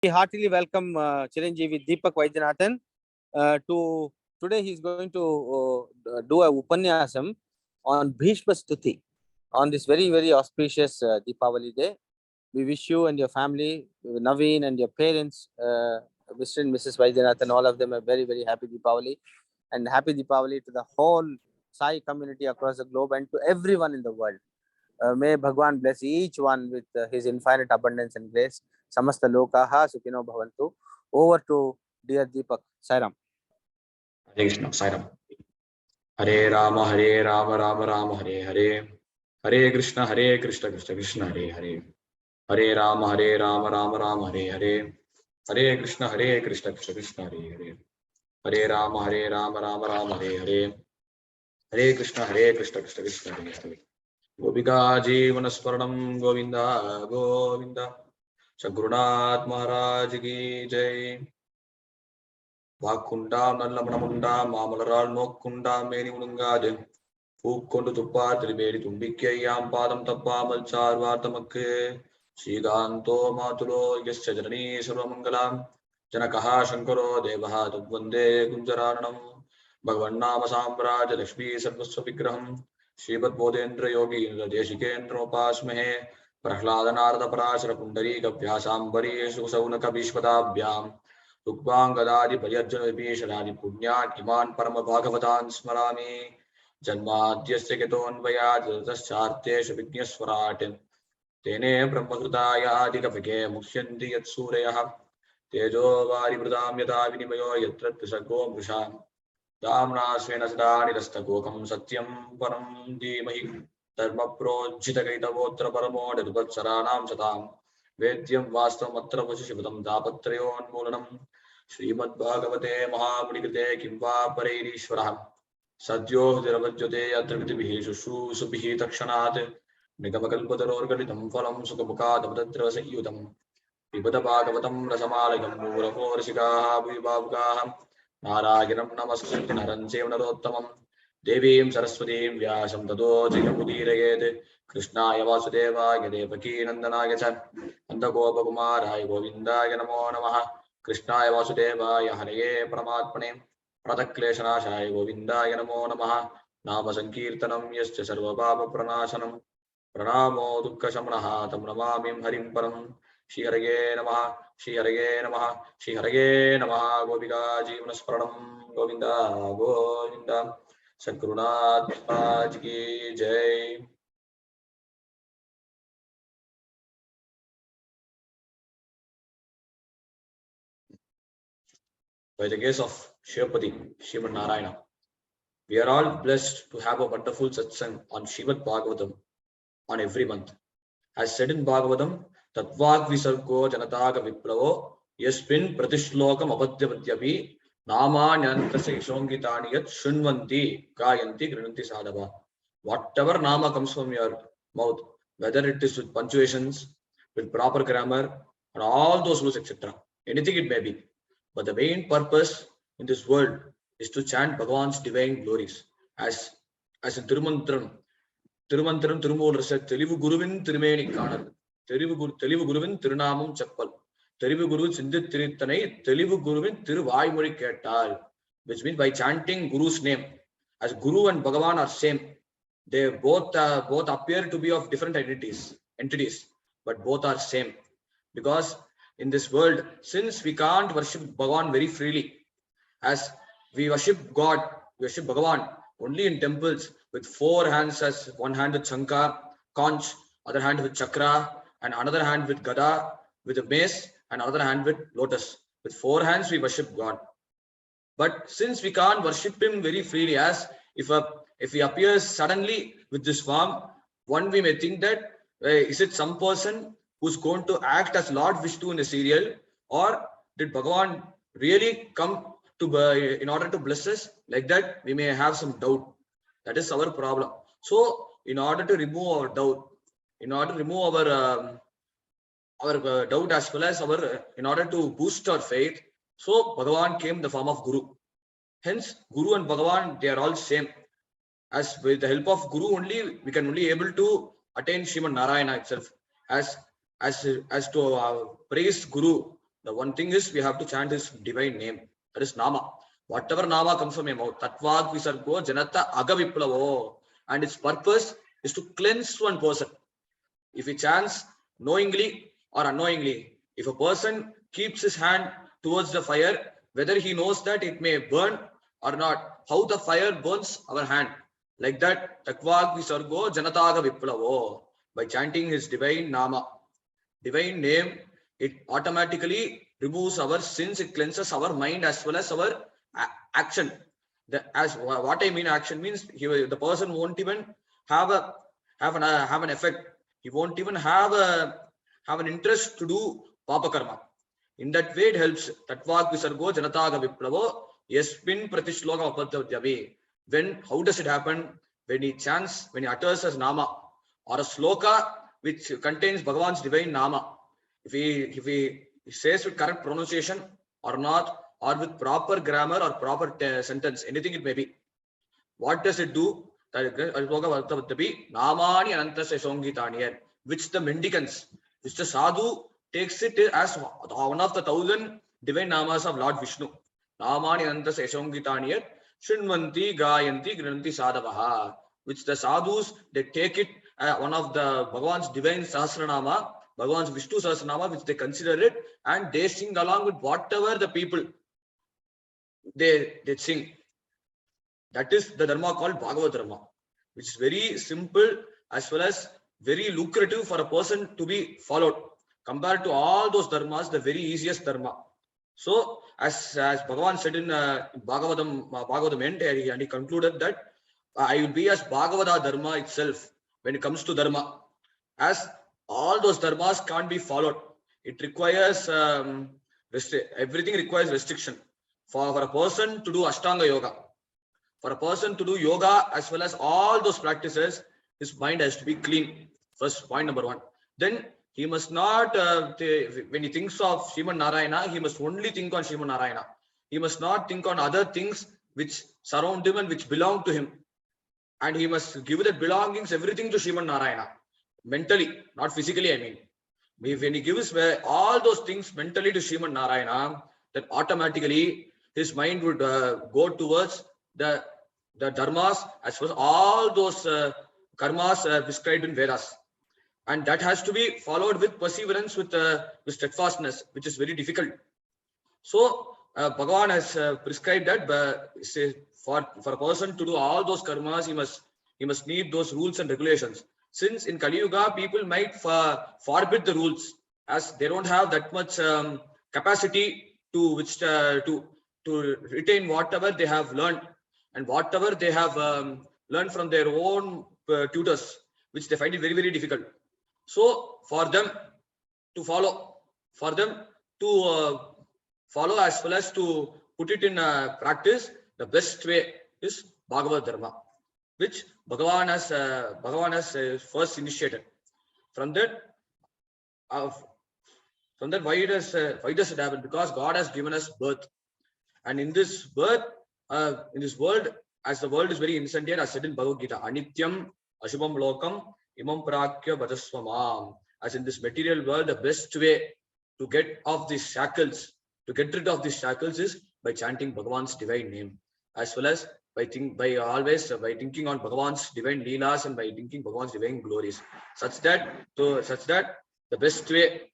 We heartily welcome Chiranjeevi Deepak Vaidyanathan to today. He's going to do a upanyasam on Bhishma stuti on this very auspicious Deepavali day. We wish you and your family, Naveen and your parents, Mr. and Mrs. Vaidyanathan, all of them a very happy Deepavali, and happy Deepavali to the whole Sai community across the globe and to everyone in the world. May Bhagwan bless each one with his infinite abundance and grace. Samasta lokaha sukhino bhavantu. Over to dear Deepak. Sairam. Hare Krishna, Sairam. Hare Rama, Rama Rama, Hare Hare. Hare Krishna, Krishna Krishna, Hare Hare. Hare Rama, Rama Rama, Hare Hare. Hare Krishna, Krishna Krishna, Hare Hare. Hare Rama, Rama Rama, Hare Hare. Hare Krishna, Krishna Krishna, Hare Hare. Gopika Jeevanaswaranam Govinda Govinda. Shagurnath Maharaj Ki Jai. Vakundam Nallamanamundam Mamalaral Mokundam Meni Unungad Pukondu Tupa Triberi Tumbikayam Padam Tapamal Charvatamakke Shiganto Matulo Yaschajarani Sarvamangalam Janakaha Shankaro Devaha Tadvande Gunjaranam Bhagavannama Samraj Lakshmi Sarvasva Vigraham Shripat Bodhendra Yogi Deshikendra Pasmehe Prahlada Narada Parashara Pundari Kapyasambari Susaunaka Bhishpadabhyam Tukbangadi Payarjana Vipishadadi Punyan Iman Parama Bhagavatan Smarami Janmadhyasya Keton Vayad Tascharte Shabhigyaswarat Tene Brahmakritaya Adikavike Mukhyanti Yat Suryaha Tejo Vari Pradam Yata Vinimayo Yatrat Pisako Musham Damna Svena Sadani Rastakokam Satyam Param Dhimahi Dharma Projita Kaitavotra Paramo Dirvat Saranam Satam Vedyam Vastamatra Vashishivatam Dapatrayon Mulanam Srimad Bhagavate Mahamunikate Kimva Paririshwaraham Sadyo Dhiravajyote Yatrivitibihi Shushu Subhihi Takshanat Nigamakalpadarorgalitam Phalam Sukhamukadam Sayutam Pibata Bhagavatam Rasamalayam Murako Rasikaha Bhivavukaham Narayanam Namaskritam Naransev Narottamam Devim Saraswatim Vyasam Tado Jayamudirayet Krishnaya Vasudevaya Devaki Nandanaya Cha Nandagopa Kumaraya Govindaya Namo Namaha Krishnaya Vasudevaya Hare Paramatmane Pratakleshanashaya Govindaya Namo Namaha Nama Sankirtanam Yascha Sarvabhava Pranashanam Pranamo Dukkha Shamanaha Tam Namamim Harim Param Shri Harage Namaha Shri Harage Namaha Shri Harage Namaha Gopika Jeevanaswaranam Govinda Govinda Sadgurunath Maharaj Ki Jai. By the grace of Shivapati, Srimad Narayana, we are all blessed to have a wonderful satsang on Srimad Bhagavatam on every month. As said in Bhagavatam, Tatvak Visargo Janataga Viplavo Yasmin Pratishlokam Abhadyavadyapi Nama Nyantrasya Ishongitani Yat Shunvanti Gayanti Grinanti Sadhava. Whatever Nama comes from your mouth, whether it is with punctuations, with proper grammar, and all those rules, etc., anything it may be. But the main purpose in this world is to chant Bhagavan's divine glories. As in Tirumantram Tirumoolar said, Telivu Guruvin Tirumeni Kanal, Telivu Guruvin Tirunamam Chappal, Telivu Guru Sindhit Tirittanai, Telivu Guruvin Tiruvaimuri Ketal, which means by chanting Guru's name, as Guru and Bhagavan are same, they both appear to be of different entities, but both are same. Because in this world, since we can't worship Bhagavan very freely, as we worship God, we worship Bhagavan only in temples with 4 hands, as one hand with Shankha, conch, other hand with Chakra, and another hand with Gada, with a mace, and another hand with lotus. With 4 hands we worship God. But since we can't worship Him very freely, as if He appears suddenly with this form, one we may think that is it some person who's going to act as Lord Vishnu in a serial, or did Bhagavan really come to in order to bless us? Like that, we may have some doubt. That is our problem. So, in order to remove our doubt, in order to remove our doubt, as well as in order to boost our faith, so Bhagavan came in the form of Guru. Hence, Guru and Bhagavan, they are all same. As with the help of Guru only, we can only able to attain Srimad Narayana itself. As to praise Guru, The one thing is we have to chant his divine name. That is Nama. Whatever Nama comes from your mouth, Tatvag Visargo Janata Agaviplavo. And its purpose is to cleanse one person. If he chants knowingly or unknowingly, if a person keeps his hand towards the fire, whether he knows that it may burn or not, how the fire burns our hand. Like that, Tatvag Visargo Janataga Viplavo. By chanting his divine Nama, divine name, it automatically removes our sins, it cleanses our mind as well as our action. As what I mean action means, the person won't even have an effect. He won't even have an interest to do papa karma. In that way, it helps. Tatvag Visargo Janataga Viplavo Yespin Pratishloka Apatavyavi. When, how does it happen? When he chants, when he utters as Nama or a sloka which contains Bhagavan's divine Nama, if he says with correct pronunciation or not, or with proper grammar or proper sentence, anything it may be, what does it do? Namani Anantasya Songitaniyan, which the mendicants, which the sadhu takes it as one of the 1,000 divine namas of Lord Vishnu. Namani Anantasya Songitaniyan, Shinvanti Gayanti Grananti Sadavaha, which the sadhus, they take it one of the Bhagavan's divine Sahasranama, Bhagavan's Vishnu Sahasranama, which they consider it, and they sing along with whatever the people they sing. That is the dharma called Bhagavad Dharma, which is very simple as well as very lucrative for a person to be followed. Compared to all those dharmas, the very easiest dharma. So, as Bhagavan said in Bhagavatam end, and he concluded that I will be as Bhagavata Dharma itself when it comes to dharma. As all those dharmas can't be followed, it requires everything requires restriction. For a person to do Ashtanga Yoga, for a person to do yoga as well as all those practices, his mind has to be clean. First point number one. Then he must not, when he thinks of Sriman Narayana, he must only think on Sriman Narayana. He must not think on other things which surround him and which belong to him. And he must give the belongings, everything to Sriman Narayana. Mentally, not physically, I mean. When he gives all those things mentally to Sriman Narayana, then automatically his mind would go towards the dharmas as well as all those karmas prescribed in Vedas. And that has to be followed with perseverance, with steadfastness, which is very difficult. So Bhagavan has prescribed that for a person to do all those karmas, he must need those rules and regulations. Since in Kali Yuga, people might forbid the rules as they don't have that much capacity to retain whatever they have learned and whatever they have learned from their own tutors, which they find it very, very difficult. So for them to follow, as well as to put it in practice, the best way is Bhagavad Dharma, which Bhagavan has first initiated. From that, why does it happen? Because God has given us birth, and in this birth, in this world, as the world is very incendiary, as said in Bhagavad Gita, Anityam Ashubham Lokam Imam Prakya Bhajasvamam. As in this material world, the best way to get off these shackles, to get rid of these shackles, is by chanting Bhagavan's divine name, as well as by thinking on Bhagavan's divine leelas and by thinking Bhagavan's divine glories, such that the best way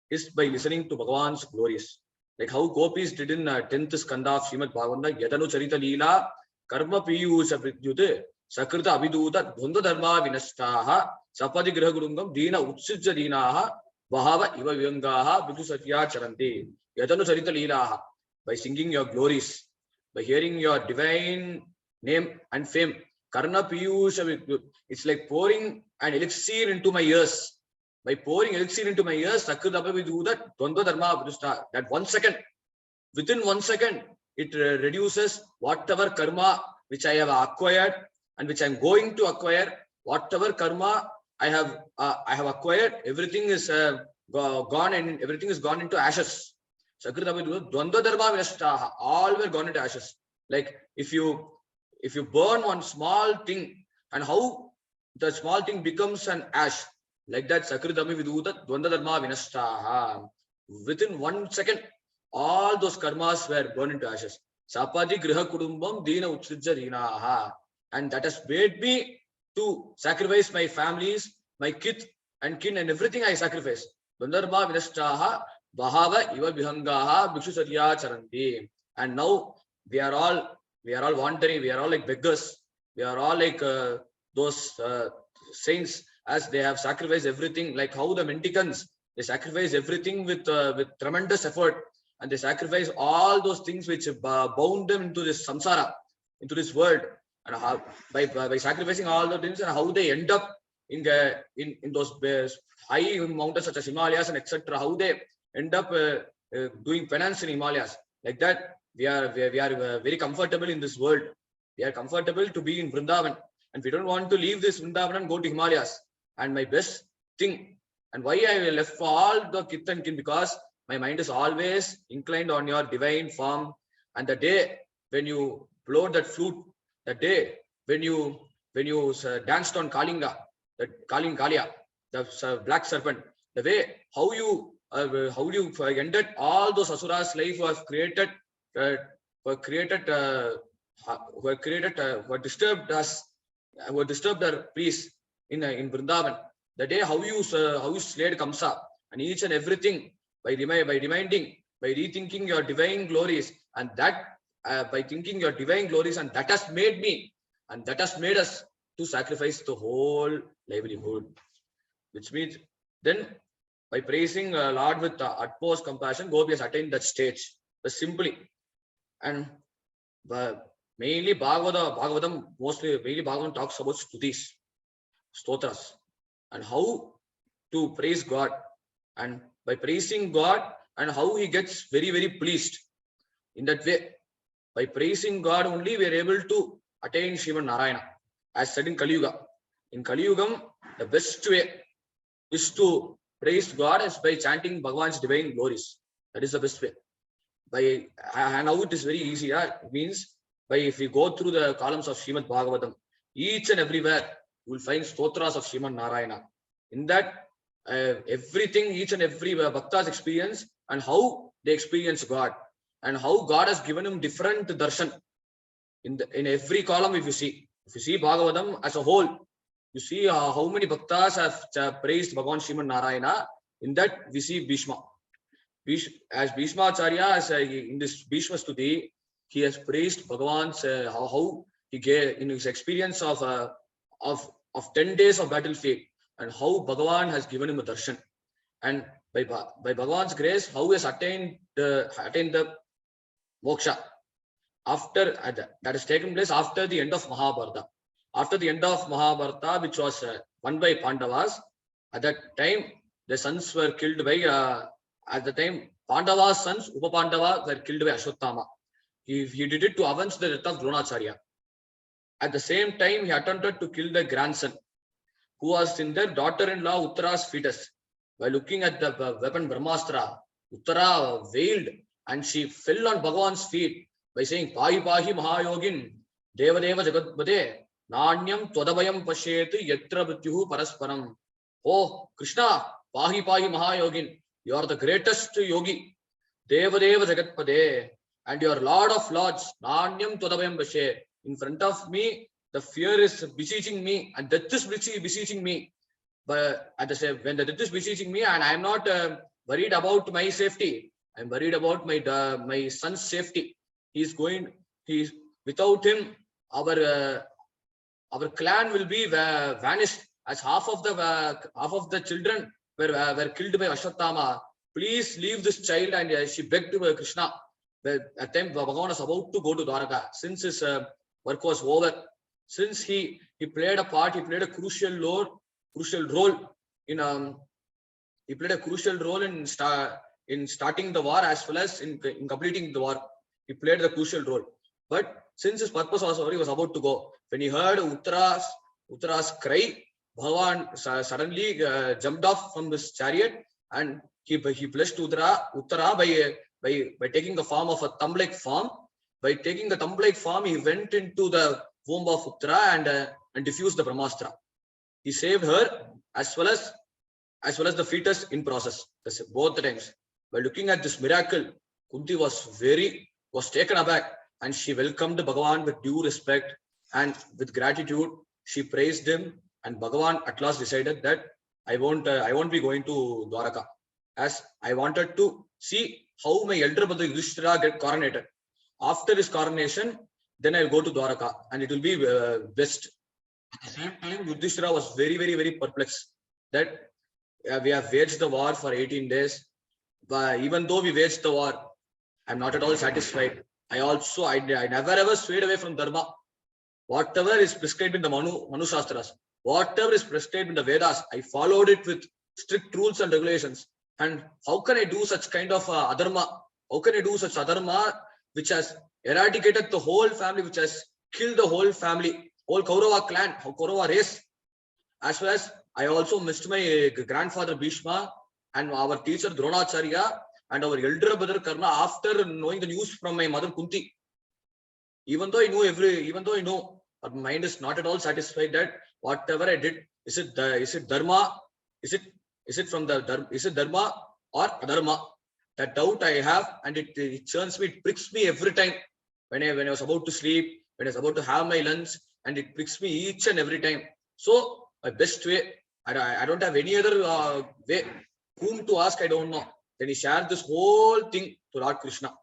is by listening to Bhagavan's glories. Like how gopis did in 10th skanda of Srimad Bhagavatam, Yadanu Charita Leela, Karma Piyusha Vridyute, Sakrita Abhiduta, Dhunda Dharma Vinashtaha, Sapadi Grahagurungam, Dina Utsija Dinaha, Vahava Iva Vyangaha, Bhidu Satya Charanti, Yadanu Charita Leela, by singing your glories, by hearing your divine name and fame. Karna Piyusha, it's like pouring an elixir into my ears. By pouring elixir into my ears, Sakrita Abhiduta, Dhunda Dharma Vinashtaha, that 1 second, within 1 second, it reduces whatever karma which I have acquired and which I am going to acquire. Whatever karma I have acquired, everything is gone and everything is gone into ashes. Dvandva dharma vinashtaha, all were gone into ashes. Like if you burn one small thing and how the small thing becomes an ash, like that Sakritami Viduta Dvandva dharma vinashtaha. within 1 second, all those karmas were burned into ashes. Sapati griha kudumbam dina utsrijja dinaha. And that has made me to sacrifice my families, my kith and kin and everything I sacrifice. Gandharva vinashtaha bahava iva vihangaha bhikshu charanti. And now we are all wandering, we are all like beggars, we are all like those saints, as they have sacrificed everything, like how the mendicants, they sacrifice everything with tremendous effort, and they sacrifice all those things which bound them into this samsara, into this world, and how by sacrificing all the things, and how they end up in those high mountains such as Himalayas and etc. How they end up doing penance in Himalayas. Like that, we are very comfortable in this world. We are comfortable to be in Vrindavan, and we don't want to leave this Vrindavan and go to Himalayas. And my best thing, and why I left for all the kith and kin, because my mind is always inclined on your divine form. And the day when you blowed that flute, the day when you danced on Kalinga, that Kalia, the black serpent, the way how you ended all those asuras' life was created, were disturbed us, were disturbed our peace in Vrindavan. The day how you slayed Kamsa and each and everything by rethinking your divine glories, and that by thinking your divine glories, and that has made me, and that has made us to sacrifice the whole livelihood. Which means then by praising Lord with utmost compassion, Gopi has attained that stage. But simply, and mainly Bhagavatam, mainly Bhagavatam talks about stutis, stotras, and how to praise God, and by praising God, and how he gets very, very pleased. In that way, by praising God only, we are able to attain Srimad Narayana, as said in Kali Yuga. In Kali Yugam, the best way is to praise God as by chanting Bhagavan's divine glories. That is the best way. And now it is very easy. It means if we go through the columns of Srimad Bhagavatam, each and everywhere you will find stotras of Srimad Narayana. In that, everything, each and every bhakta's experience, and how they experience God, and how God has given him different darshan. In every column, if you see Bhagavatam as a whole, you see how many bhaktas have praised Bhagavan Srimad Narayana. In that, we see Bhishma. As Bhishma Acharya, as in this Bhishma Stuti, he has praised Bhagavan's how he gave in his experience of 10 days of battlefield, and how Bhagavan has given him a darshan, and by Bhagavan's grace, how he has attained the moksha. After that has taken place after the end of Mahabharata. After the end of Mahabharata, which was won by Pandavas, at that time the sons were killed by. At the time, Pandava's sons, Upapandava, were killed by Ashwatthama. He did it to avenge the death of Dronacharya. At the same time, he attempted to kill the grandson, who was in their daughter-in-law Uttara's fetus. By looking at the weapon Brahmastra, Uttara wailed, and she fell on Bhagavan's feet by saying, Pahi Pahi Mahayogin, Deva Deva Jagatpade, Nanyam Twadabhayam Pashyeti Yatra Mrityuhu Parasparam. Oh, Krishna, Pahi Pahi Mahayogin, you are the greatest yogi, Deva Deva Jagatpade, and you are Lord of Lords, Nanyam Twadabhayam Pashe. In front of me, the fear is besieging me, and death is besieging me. But at the same, when the death is besieging me, and I am not worried about my safety, I am worried about my son's safety. Without him, our clan will be vanished, as half of the children were killed by Ashwatthama. Please leave this child. And she begged to Krishna. At that time, Bhagavan was about to go to Dwaraka, since his work was over. Since he played a part, he played a crucial role in starting the war, as well as in completing the war. He played the crucial role. But since his purpose was over, he was about to go. When he heard Uttara's cry, Bhagavan suddenly jumped off from his chariot, and he blessed Uttara by taking the form of a thumb-like form. By taking the thumb-like form, he went into the womb of Uttara and diffused the Brahmastra. He saved her as well as the fetus in process. Both the times. By looking at this miracle, Kunti was taken aback, and she welcomed Bhagavan with due respect and with gratitude. She praised him, and Bhagavan at last decided that I won't be going to Dwaraka, as I wanted to see how my elder brother Yudhishthira get coronated. After his coronation, then I'll go to Dwaraka, and it will be best. At the same time, Yudhishthira was very perplexed that we have waged the war for 18 days. But even though we waged the war, I'm not at all satisfied. I never ever swayed away from Dharma. Whatever is prescribed in the Manu Shastras, whatever is prescribed in the Vedas, I followed it with strict rules and regulations. And how can I do such kind of adharma? How can I do such adharma which has eradicated the whole family, which has killed the whole family, whole Kaurava clan, Kaurava race? As well as I also missed my grandfather Bhishma and our teacher Dronacharya and our elder brother Karna after knowing the news from my mother Kunti. Even though I know, but my mind is not at all satisfied that whatever I did, is it dharma? Is it dharma or adharma? That doubt I have, and it churns me, it pricks me every time when I was about to sleep, when I was about to have my lunch, and it pricks me each and every time. So my best way, I don't have any other way whom to ask, I don't know. Then he shared this whole thing to Lord Krishna,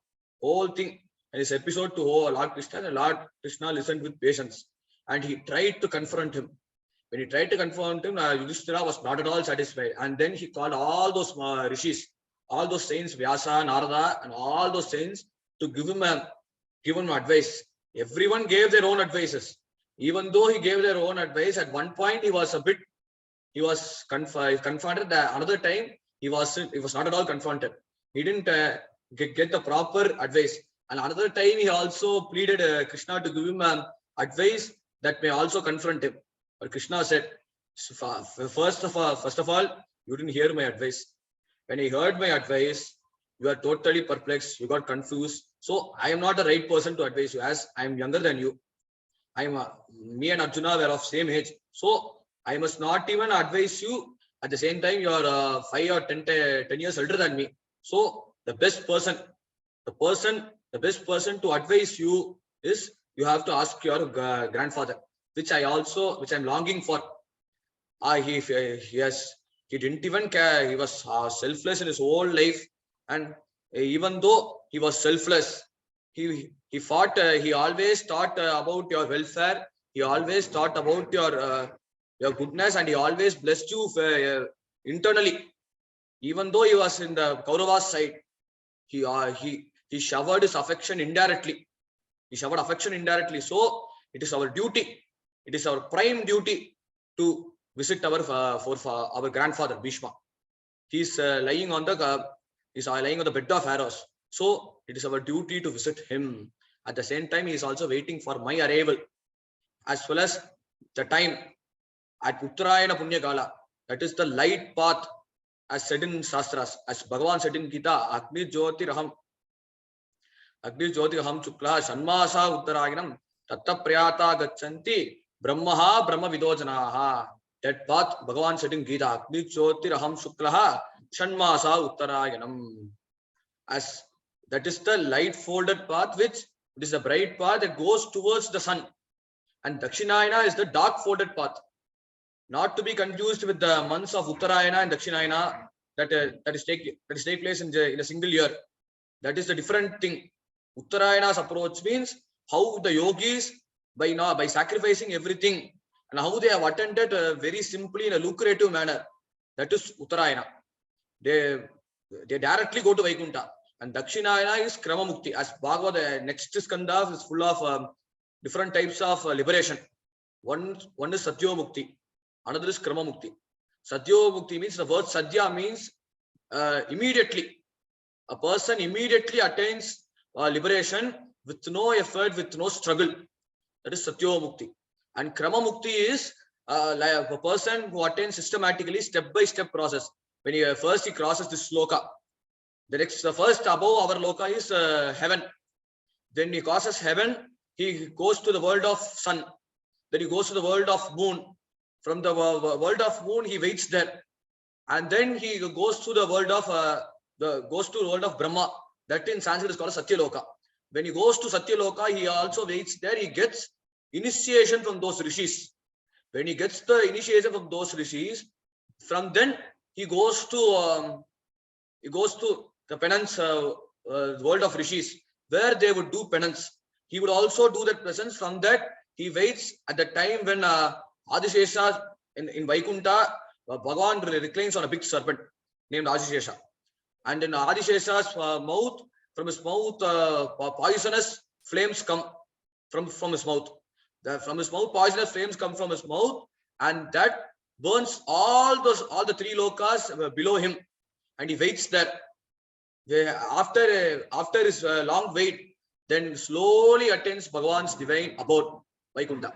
whole thing, and this episode to Lord Krishna, and Lord Krishna listened with patience, and he tried to confront him. When he tried to confront him, Yudhishthira was not at all satisfied, and then he called all those rishis, all those saints, Vyasa, Narada, and all those saints to give him advice. Everyone gave their own advices. Even though he gave their own advice, at one point he was confronted. Another time he was not at all confronted. He didn't get the proper advice. And another time he also pleaded Krishna to give him advice that may also confront him. But Krishna said, first of all, you didn't hear my advice. When you heard my advice, you are totally perplexed. You got confused. So I am not the right person to advise you, as I am younger than you. Me and Arjuna were of same age. So I must not even advise you. At the same time, you are 5 or 10 years older than me. So the best person to advise you is you have to ask your grandfather, which I'm longing for. He didn't even care. He was selfless in his whole life, and even though he was selfless, he always thought about your welfare. He always thought about your goodness, and he always blessed you internally. Even though he was in the Kaurava's side, he showered his affection indirectly. So it is our duty. It is our prime duty to visit our grandfather Bhishma. He's lying on the bed of arrows. So it is our duty to visit him. At the same time, he is also waiting for my arrival, as well as the time at Uttarayana Punya Kala. That is the light path, as said in Shastras, as Bhagavan said in Gita, Agni Jyoti Raham Chukla Shanmasa Uttarayanam Tatta Priyata Gachanti Brahmaha Brahma Vidojanaha. That path Bhagavan said in Gita, Agni Jyoti Raham Shuklaha Shanmasa Uttarayanam. As that is the light folded path, which it is the bright path that goes towards the sun. And Dakshinayana is the dark folded path. Not to be confused with the months of Uttarayana and Dakshinayana that take place in a single year. That is the different thing. Uttarayana's approach means how the yogis, by sacrificing everything, and how they have attended very simply in a lucrative manner. That is Uttarayana. They directly go to Vaikuntha. And Dakshinayana is Krama Mukti. As Bhagavad, next skanda is full of different types of liberation. One is Satyo Mukti. Another is Krama Mukti. Satyo Mukti means, the word Sadhya means immediately. A person immediately attains liberation with no effort, with no struggle. That is Satyo Mukti. And Krama Mukti is like a person who attains systematically, step-by-step process. When he crosses this loka. The first above our loka is heaven. Then he crosses heaven, he goes to the world of sun. Then he goes to the world of moon. From the world of moon, he waits there. And then he goes to the world of goes to the world of Brahma. That in Sanskrit is called Satyaloka. When he goes to Satyaloka, he also waits there. He gets initiation from those rishis. When he gets the initiation from those rishis, from then he goes to the penance world of rishis, where they would do penance. He would also do that presence. From that, he waits at the time when Adishesha in Vaikuntha, Bhagavan reclines on a big serpent named Adishesha. And in Adishesha's mouth, from his mouth, poisonous flames come from his mouth. From his mouth, poisonous flames come from his mouth, and that burns all the three lokas below him, and he waits there. After his long wait, then slowly attains Bhagavan's divine abode, Vaikuntha.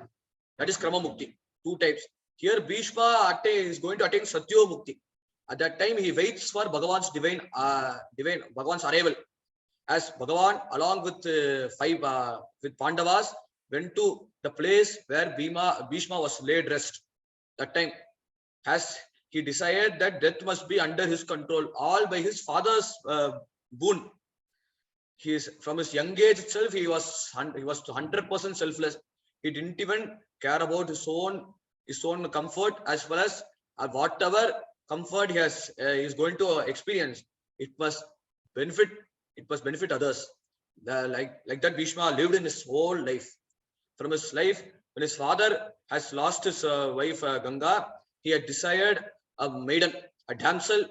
That is Krama Mukti. Two types. Here Bhishma is going to attain Satyo Mukti. At that time, he waits for Bhagavan's Bhagavan's arrival. As Bhagavan, along with with Pandavas, went to the place where Bhishma was laid rest. That time, as he decided that death must be under his control, all by his father's boon. From his young age itself, he was 100% selfless. He didn't even care about his own comfort, as well as whatever comfort he is going to experience. It must benefit others. Like that, Bhishma lived in his whole life. From his life, when his father has lost his wife Ganga, he had desired a maiden, a damsel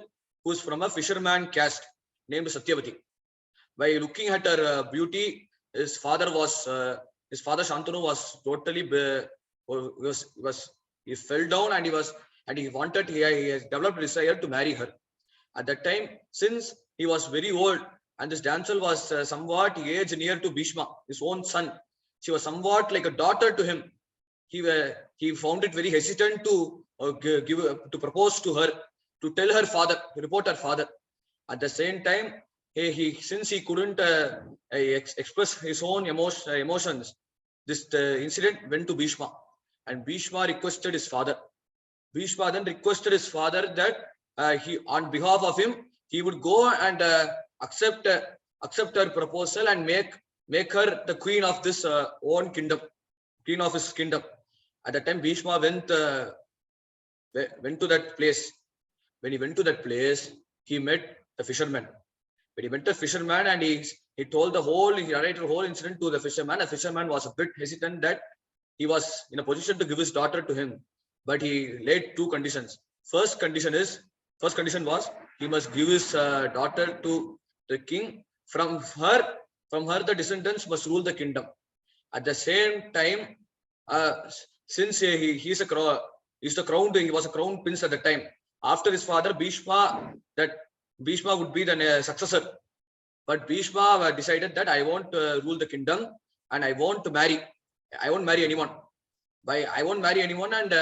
who is from a fisherman caste named Satyavati. By looking at her beauty, his father Shantanu was totally he fell down, and he has developed a desire to marry her. At that time, since he was very old, and this damsel was somewhat age near to Bhishma, his own son, she was somewhat like a daughter to him. He found it very hesitant to propose to her, to tell her father, to report her father. At the same time, since he couldn't express his own emotions, this incident went to Bhishma, and Bhishma requested his father. Bhishma then requested his father that he, on behalf of him, he would go and accept her proposal and make her the queen of this own kingdom, queen of his kingdom. At that time, Bhishma went to that place. When he went to that place, he met the fisherman. When he met the fisherman, and he narrated the whole incident to the fisherman. The fisherman was a bit hesitant that he was in a position to give his daughter to him, but he laid two conditions. First condition was he must give his daughter to the king. From her the descendants must rule the kingdom. At the same time, since he was a crown prince at the time. After his father Bhishma would be the successor. But Bhishma decided that I won't rule the kingdom, and I won't marry anyone. I won't marry anyone, and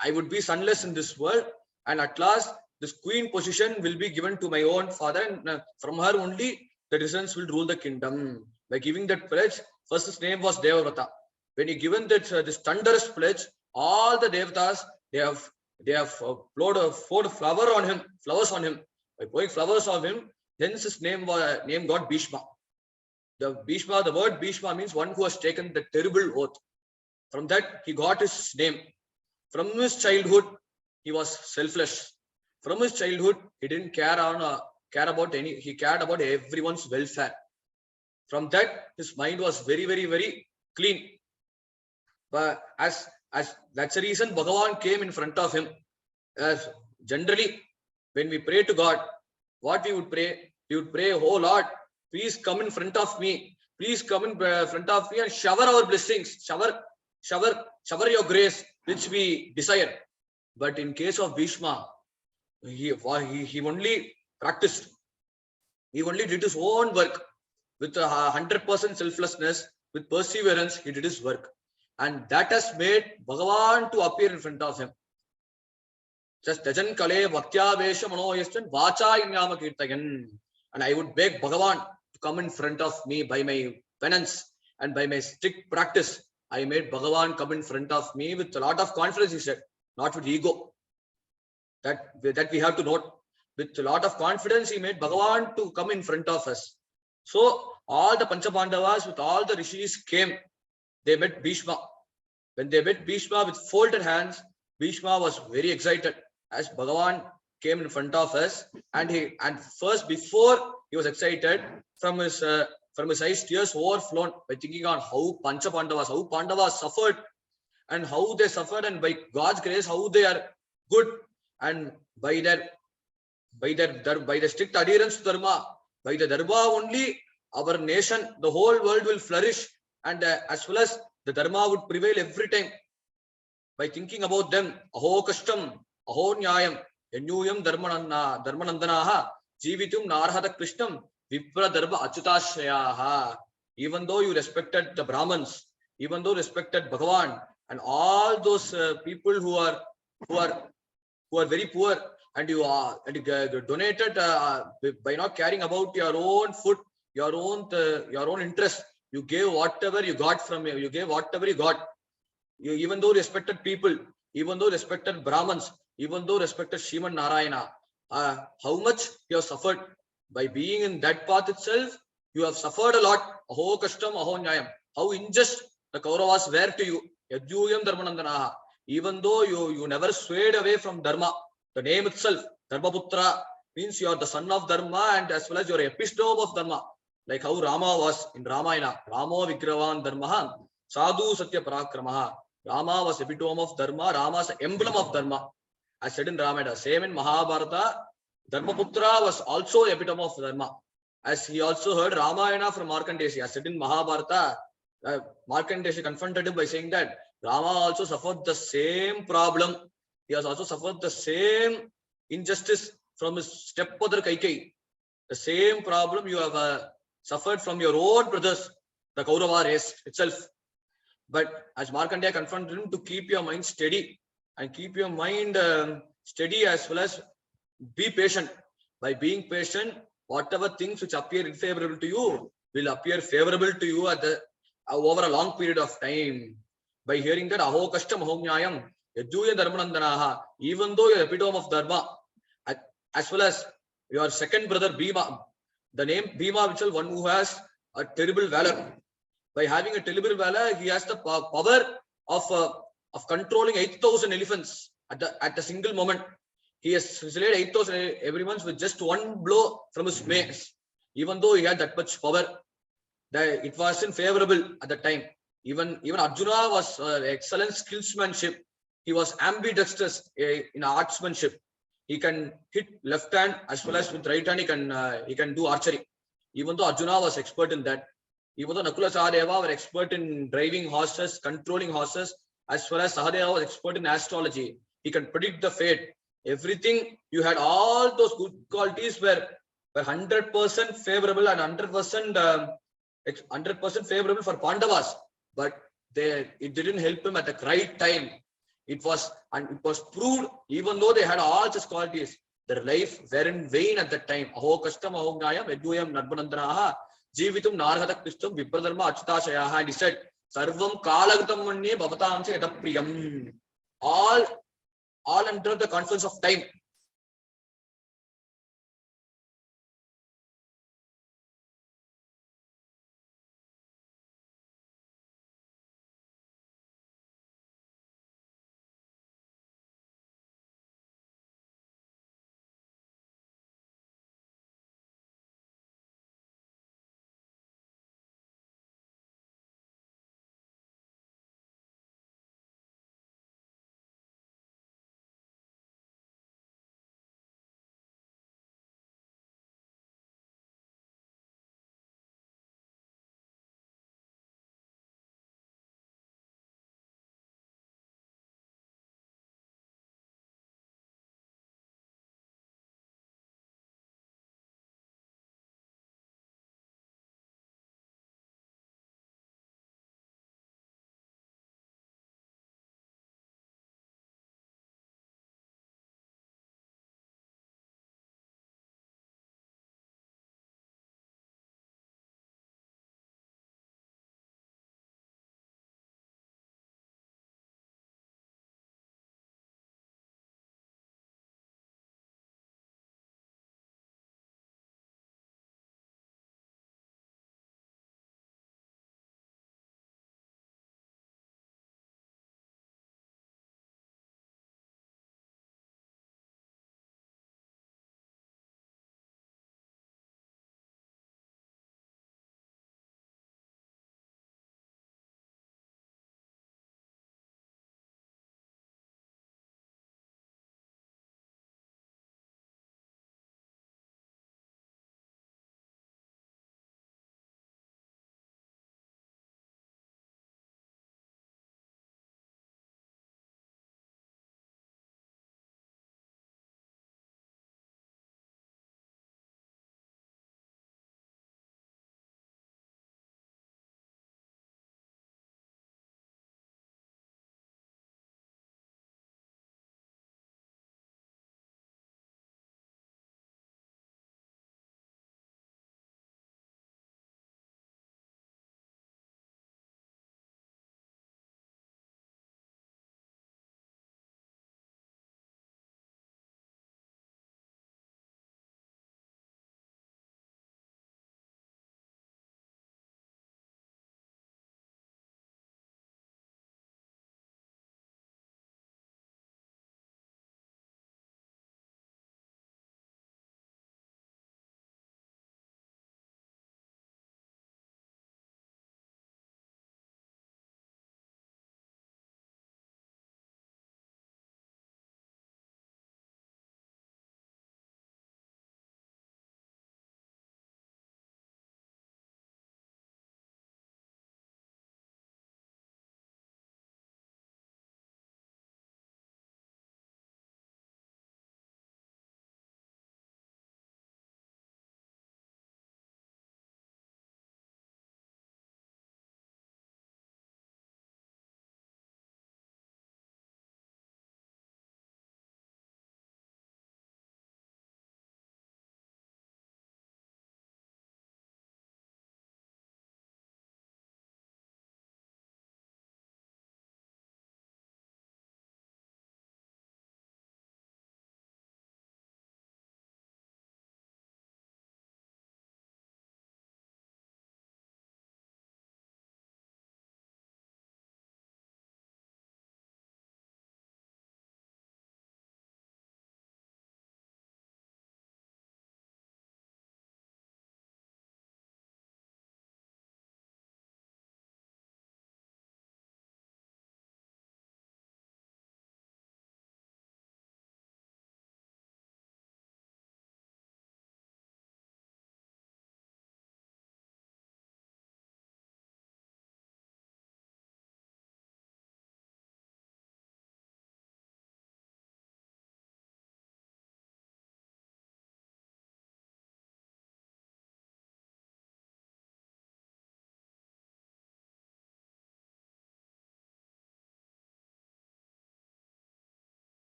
I would be sonless in this world. And at last, this queen position will be given to my own father, and from her only the descendants will rule the kingdom. By giving that pledge, first his name was Devavrata. When he given that this thunderous pledge, all the Devatas they have poured flowers on him. By pouring flowers on him, hence his name got Bhishma. The word Bhishma means one who has taken the terrible oath. From that, he got his name. From his childhood, he was selfless. From his childhood, he didn't he cared about everyone's welfare. From that, his mind was very, very, very clean. But as that's the reason Bhagavan came in front of him. As generally, when we pray to God, what we would pray? We would pray, "Oh Lord, please come in front of me. Please come in front of me and shower our blessings. Shower your grace, which we desire." But in case of Bhishma, he only practiced. He only did his own work with 100% selflessness, with perseverance. He did his work, and that has made Bhagavan to appear in front of him. Just Tajan Kale Bhaktya Vesha Manoyastan Vacha Inyama Kirtayan. And I would beg Bhagavan to come in front of me by my penance and by my strict practice. I made Bhagavan come in front of me with a lot of confidence, he said, not with ego. That we have to note. with a lot of confidence, he made Bhagavan to come in front of us. So all the Panchapandavas with all the rishis came. They met Bhishma. When they met Bhishma with folded hands, Bhishma was very excited as Bhagavan came in front of us, and first before he was excited, from his eyes tears overflown by thinking on how Pandavas suffered, and how they suffered, and by God's grace how they are good, and by the strict adherence to dharma, by the dharma only our nation, the whole world will flourish, and as well as the dharma would prevail every time. By thinking about them, aho kashtam, aho nyayam, ennuyam dharmanandanaha, jivitum narhata krishnam, vipra dharma achyutashayaha. Even though you respected the Brahmins, even though respected Bhagavan, and all those people who are very poor, and you donated by not caring about your own food, your own interest, you gave whatever you got from you gave whatever you got. You, even though respected people, even though respected Brahmins, even though respected Shriman Narayana, how much you have suffered by being in that path itself. You have suffered a lot. Aho kashtam, aho nyayam. How unjust the Kauravas were to you. Yadyuyam dharmanandanaha. Even though you never swayed away from dharma, the name itself, Dharmaputra, means you are the son of dharma, and as well as you are epistome of dharma. Like how Rama was in Ramayana, Ramo Vigravan Dharmaha, Sadhu Satya Parakramaha. Rama was epitome of dharma, Rama's emblem of dharma. I said in Ramayana, same in Mahabharata, Dharmaputra was also epitome of dharma. As he also heard Ramayana from Markandeshi. I said in Mahabharata, Markandeshi confronted him by saying that Rama also suffered the same problem. He has also suffered the same injustice from his stepmother Kaikeyi. The same problem you have suffered from your own brothers, the Kaurava race itself. But as Markandeya confronted him to keep your mind steady, and keep your mind steady, as well as be patient. By being patient, whatever things which appear unfavorable to you will appear favorable to you at the over a long period of time. By hearing that aho kashtam aho nyayam yajuya dharmanandanaha, even though you're epitome of dharma, as well as your second brother Bhima, the name Bhima itself, one who has a terrible valor. By having a terrible valor, he has the power of controlling 8,000 elephants at a single moment. He has slayed 8,000 every month with just one blow from his mace. Even though he had that much power, that it wasn't favorable at the time. Even Arjuna was excellent skillsmanship. He was ambidextrous in artsmanship. He can hit left hand as well as with right hand. He can do archery. Even though Arjuna was expert in that. Even though Nakula Sahadeva were expert in driving horses, controlling horses, as well as Sahadeva was expert in astrology. He can predict the fate. Everything, you had all those good qualities were 100% favorable and 100% favorable for Pandavas, but it didn't help him at the right time. It was proved, even though they had all such qualities, their life were in vain at that time. Aho kashtam aho nyayam eduyam nadbanandanaha jivitum narhata kristam vipradharma achyutashayaha. And he said, sarvam kalagatam manye bhavatamse yatapriyam. All under the confluence of time.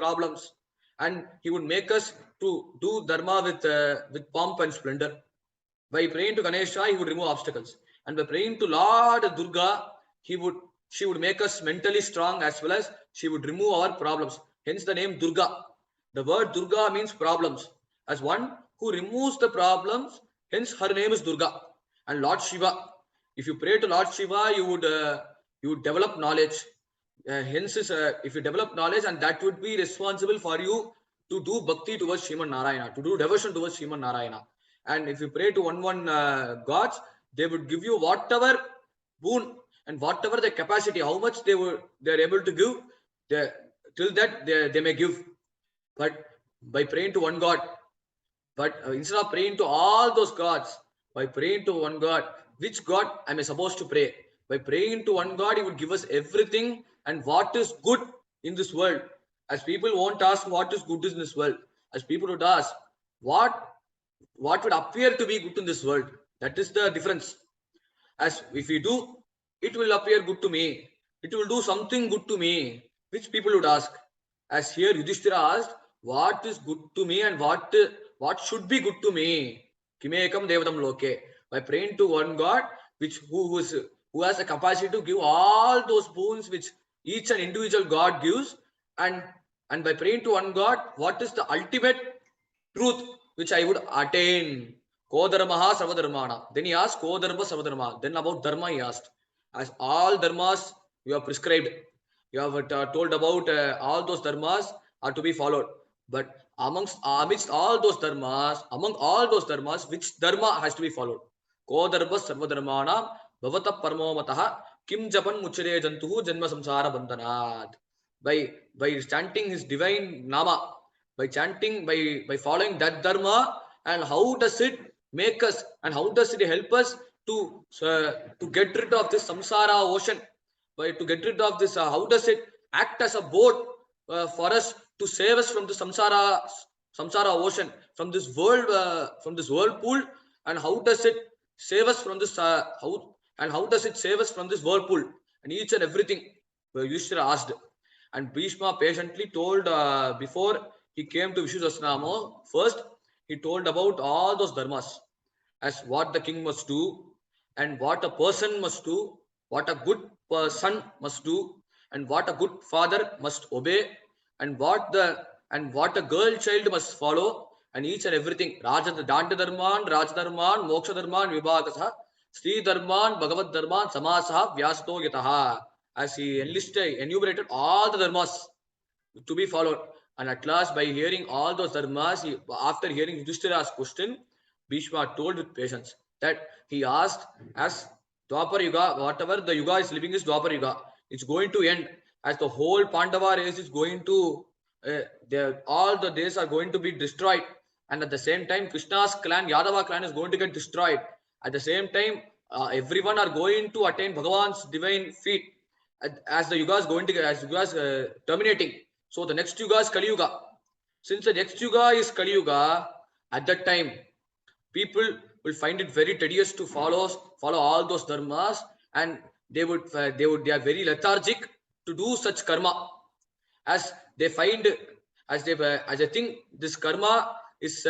problems, and he would make us to do dharma with pomp and splendor. By praying to Ganesha, he would remove obstacles, and by praying to Lord Durga, she would make us mentally strong, as well as she would remove our problems. Hence the name Durga. The word Durga means problems. As one who removes the problems, hence her name is Durga. And Lord Shiva, if you pray to Lord Shiva, you would develop knowledge. Hence, if you develop knowledge, and that would be responsible for you to do bhakti towards Sriman Narayana, to do devotion towards Sriman Narayana. And if you pray to one gods, they would give you whatever boon and whatever the capacity, how much they are able to give, they, till that they may give. But by praying to one god, but instead of praying to all those gods, by praying to one god, which god am I supposed to pray? By praying to one god, he would give us everything and what is good in this world. As people won't ask what is good in this world, as people would ask what would appear to be good in this world. That is the difference. As if we do, it will appear good to me. It will do something good to me, which people would ask. As here Yudhishthira asked, what is good to me and what should be good to me? Kimekam devatam loke. By praying to one God, who has a capacity to give all those boons which each and individual God gives, and by praying to one God, what is the ultimate truth which I would attain? Kodharmaha Sarvadharmana. Then he asked Kodharma Sarvadharma. Then about Dharma he asked. As all Dharmas you have prescribed, you have told about all those Dharmas are to be followed. But amidst all those Dharmas, among all those Dharmas, which Dharma has to be followed? Kodharma Sarvadharmana Bhavata Parmomataha Kim Japan Muchire Jantuhu Janma Samsara Bandhanat. By chanting his divine Nama, by chanting, by following that Dharma, and how does it make us and how does it help us to get rid of this samsara ocean, to get rid of this, how does it act as a boat for us to save us from the samsara ocean, from this whirlpool, and how does it save us from this how does it save us from this whirlpool, and each and everything Yudhishthira asked. And Bhishma patiently told, before he came to Vishnu. First he told about all those dharmas, as what the king must do, and what a person must do, what a good son must do, and what a good father must obey, and what a girl child must follow, and each and everything. Danda Dharman, Moksha Dharman, Vibhagasaha, Sri Dharman, Bhagavad Dharman, Samasaha, Vyasato Yataha. As he enumerated all the dharmas to be followed. And at last, by hearing all those dharmas, after hearing Yudhishthira's question, Bhishma told with patience that he asked, as Dwapar Yuga, whatever the Yuga is living is Dwapar Yuga, it's going to end, as the whole Pandava race is going to, all the days are going to be destroyed. And at the same time, Krishna's clan, Yadava clan is going to get destroyed. At the same time, everyone are going to attain Bhagavan's divine feet. As the Yuga is going to, as Yuga is terminating. So the next Yuga is Kali Yuga. Since the next Yuga is Kali Yuga, at that time, people will find it very tedious to follow all those dharmas, and they are very lethargic to do such karma, as they find, as they think this karma is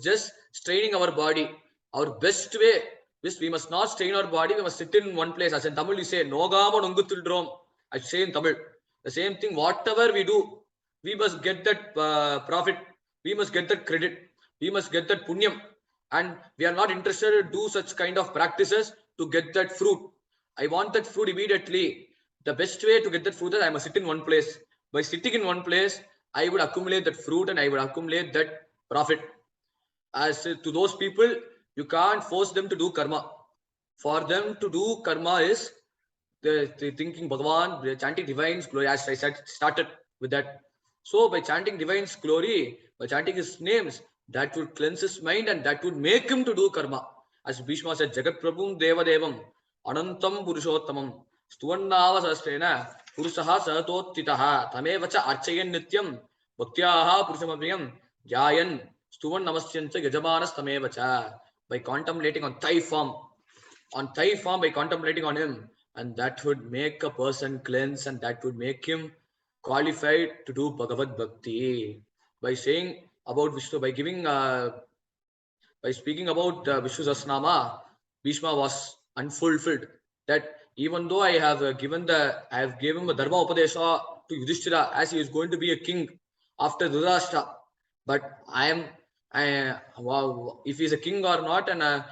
just straining our body. Our best way is we must not strain our body, we must sit in one place. As in Tamil we say, Nogama Nungutildrom. I say in Tamil. The same thing, whatever we do, we must get that profit, we must get that credit, we must get that punyam. And we are not interested to do such kind of practices to get that fruit. I want that fruit immediately. The best way to get that fruit is I must sit in one place. By sitting in one place, I would accumulate that fruit and I would accumulate that profit. As to those people, you can't force them to do karma. For them to do karma is the thinking Bhagavan, the chanting divine's glory, as I said, started with that. So by chanting divine's glory, by chanting his names, that would cleanse his mind and that would make him to do karma. As Bhishma said, Jagat Prabhum Deva Devam, Anantam Purushottamam, Stuvannava Sastrena, Purusaha Satottitaha, Tamevacha Archayan Nityam, Bhaktyaha Purushamabhiyam, Jayan, Stuvan Namasyanta Yajamanas Tamevacha. By contemplating on Thai form, by contemplating on him, and that would make a person cleanse, and that would make him qualified to do Bhagavad Bhakti. By saying about Vishnu, by giving, by speaking about Vishnu Sahasranama, Bhishma was unfulfilled. That even though I have I have given him a Dharma Upadesha to Yudhishthira as he is going to be a king after Dhritarashtra, but wow, if he is a king or not, and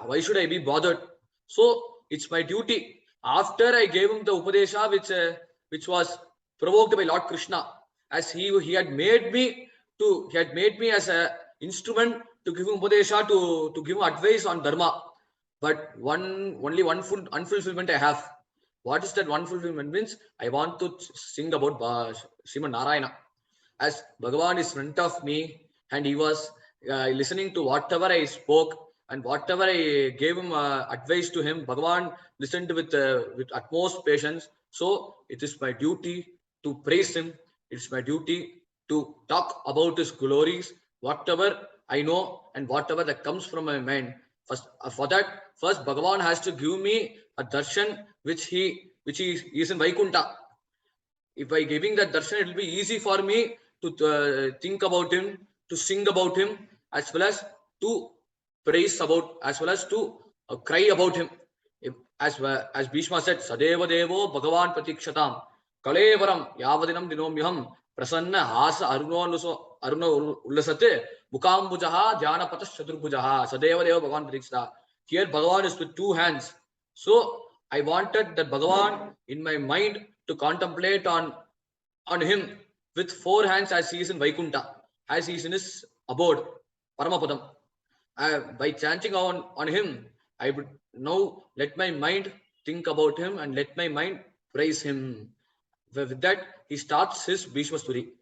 why should I be bothered? So it's my duty. After I gave him the Upadesha, which was provoked by Lord Krishna, as he had made me as a instrument to give him Upadesha, to give him advice on Dharma. But only one full unfulfillment I have. What is that one fulfillment means? I want to sing about Srimad Narayana. As Bhagavan is in front of me and he was listening to whatever I spoke and whatever I gave him advice to him, Bhagavan listened with utmost patience. So it is my duty to praise him. It's my duty to talk about his glories, whatever I know and whatever that comes from my mind. First, for that, first Bhagavan has to give me a darshan which he is in Vaikunta. If by giving that darshan, it will be easy for me to think about him, to sing about him, as well as to praise about, as well as to cry about him. If, as Bhishma said, Sadeva Devo Bhagavan Pratikshatam Kalevaram Yavadinam Dinomyaham Prasanna Hasa Aruna Ullasate Mukambujaha Janapatas Chaturbujaha Sadeva Deva Bhagavan Pratikshata. Here Bhagavan is with two hands. So I wanted that Bhagavan in my mind to contemplate on him with four hands as he is in Vaikunta, as he is in his abode, Paramapadam. By chanting on him, I would now let my mind think about him and let my mind praise him. With that, he starts his Bhishma story.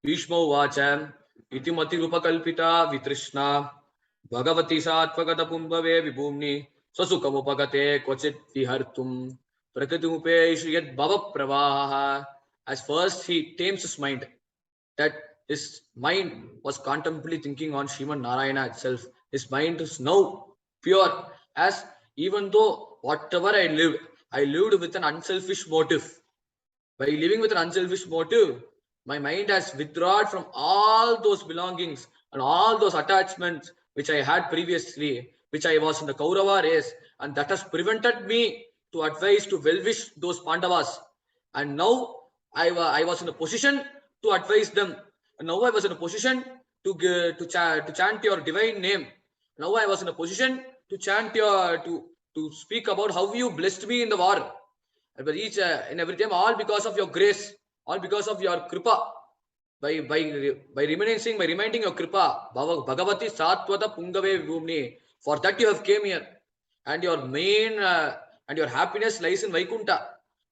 Bhishma Vacham, Itimati Rupakalpita Vitrishna, Bhagavati Satvagata Pumbave Vibhumni, Sasukamupagate Kochit Vihartum, Prakatimupe Shriyat Bhava Pravaha. As first he tames his mind, that his mind was constantly thinking on Srimad Narayana itself. His mind is now pure, as even though whatever I lived with an unselfish motive. By living with an unselfish motive, my mind has withdrawn from all those belongings and all those attachments which I had previously, which I was in the Kaurava race, and that has prevented me to advise, to well-wish those Pandavas. And now I was in a position to advise them. And now I was in a position to chant your divine name. Now I was in a position to chant to speak about how you blessed me in the war. And by each and every time, all because of your grace, all because of your kripa. By reminding your kripa, Bhagavati Satvata Pungave Vibhumni. For that you have came here, and your main and your happiness lies in Vaikunta.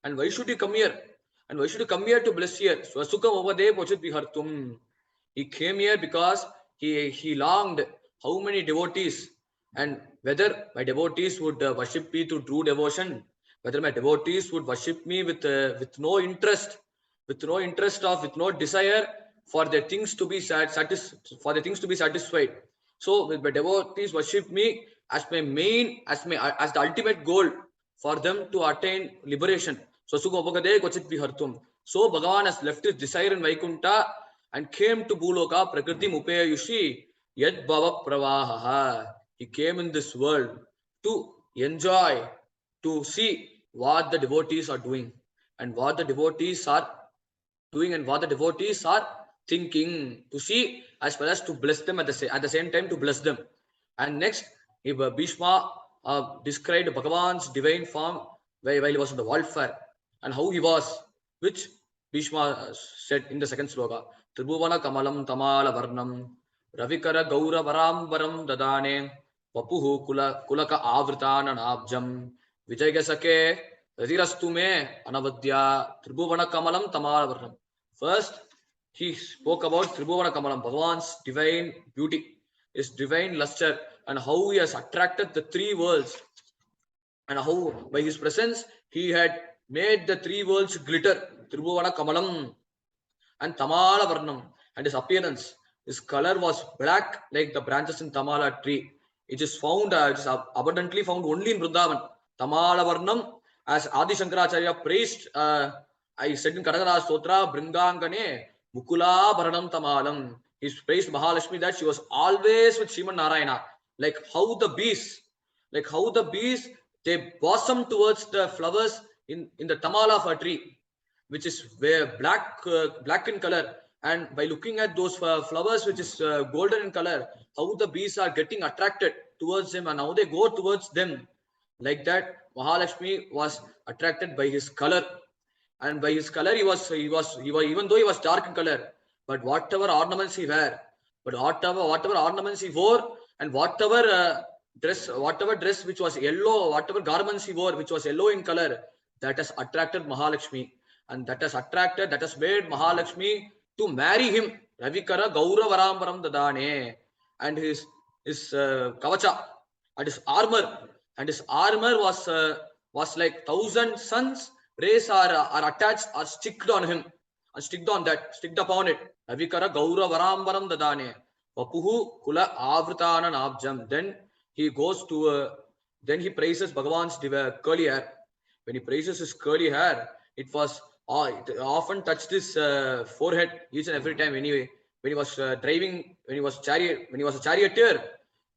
And why should you come here? And why should you come here to bless here? Swasukam Ovade Pochit Vihartum. He came here because he longed how many devotees, and whether my devotees would worship me to true devotion, whether my devotees would worship me with no interest, with no desire for their things to be satisfied. So with my devotees worship me as my main, as the ultimate goal for them to attain liberation. So Bhagavan has left his desire in Vaikunta and came to Bhuloka Prakriti Mupeyushi Yad Bhava Pravaha. He came in this world to enjoy, to see what the devotees are doing and what the devotees are doing and what the devotees are thinking, to see as well as to bless them at the same time, to bless them. And next, if Bhishma described Bhagavan's divine form while he was in the warfare and how he was, which Bhishma said in the second sloka, Tribhuvana Kamalam Tamala Varnam Ravikara Gaura Varambaram Dadane Papuhu Kulaka Avritana Abjam Vijayagasake Radirastume Anavadya Tribhuvana Kamalam Tamala Varnam. First, he spoke about Tribhuvana Kamalam, Bhagavan's divine beauty, his divine luster, and how he has attracted the three worlds, and how by his presence he had made the three worlds glitter. Tribhuvana Kamalam and Tamala Varnam, and his appearance, his color was black like the branches in Tamala tree. It is found, it is abundantly found only in Vrindavan. Tamala Varnam, as Adi Shankaracharya praised I said in Kadagara Stotra, Bringangane, Mukula Bharanam Tamalam. He praised Mahalakshmi that she was always with Sriman Narayana. Like how the bees, they blossom towards the flowers in the tamala of a tree, which is black in color. And by looking at those flowers, which is golden in color, how the bees are getting attracted towards him and how they go towards them. Like that, Mahalakshmi was attracted by his color, and by his color, even though he was dark in color, but whatever ornaments he wore, whatever ornaments he wore, and whatever dress which was yellow, whatever garments he wore which was yellow in color, that has attracted Mahalakshmi, and that has made Mahalakshmi to marry him. Ravikara Gauravarambaram Dadane, and his kavacha and his armor was like 1,000 suns rays are attached or sticked on him, and sticked upon it. Ravikara Gauravarambaram Dadane Vapuhu Kula Avritana Nabjam. Then he praises Bhagavan's curly hair. When he praises his curly hair, it often touched his forehead each and every time. Anyway, when he was driving, when he was a charioteer,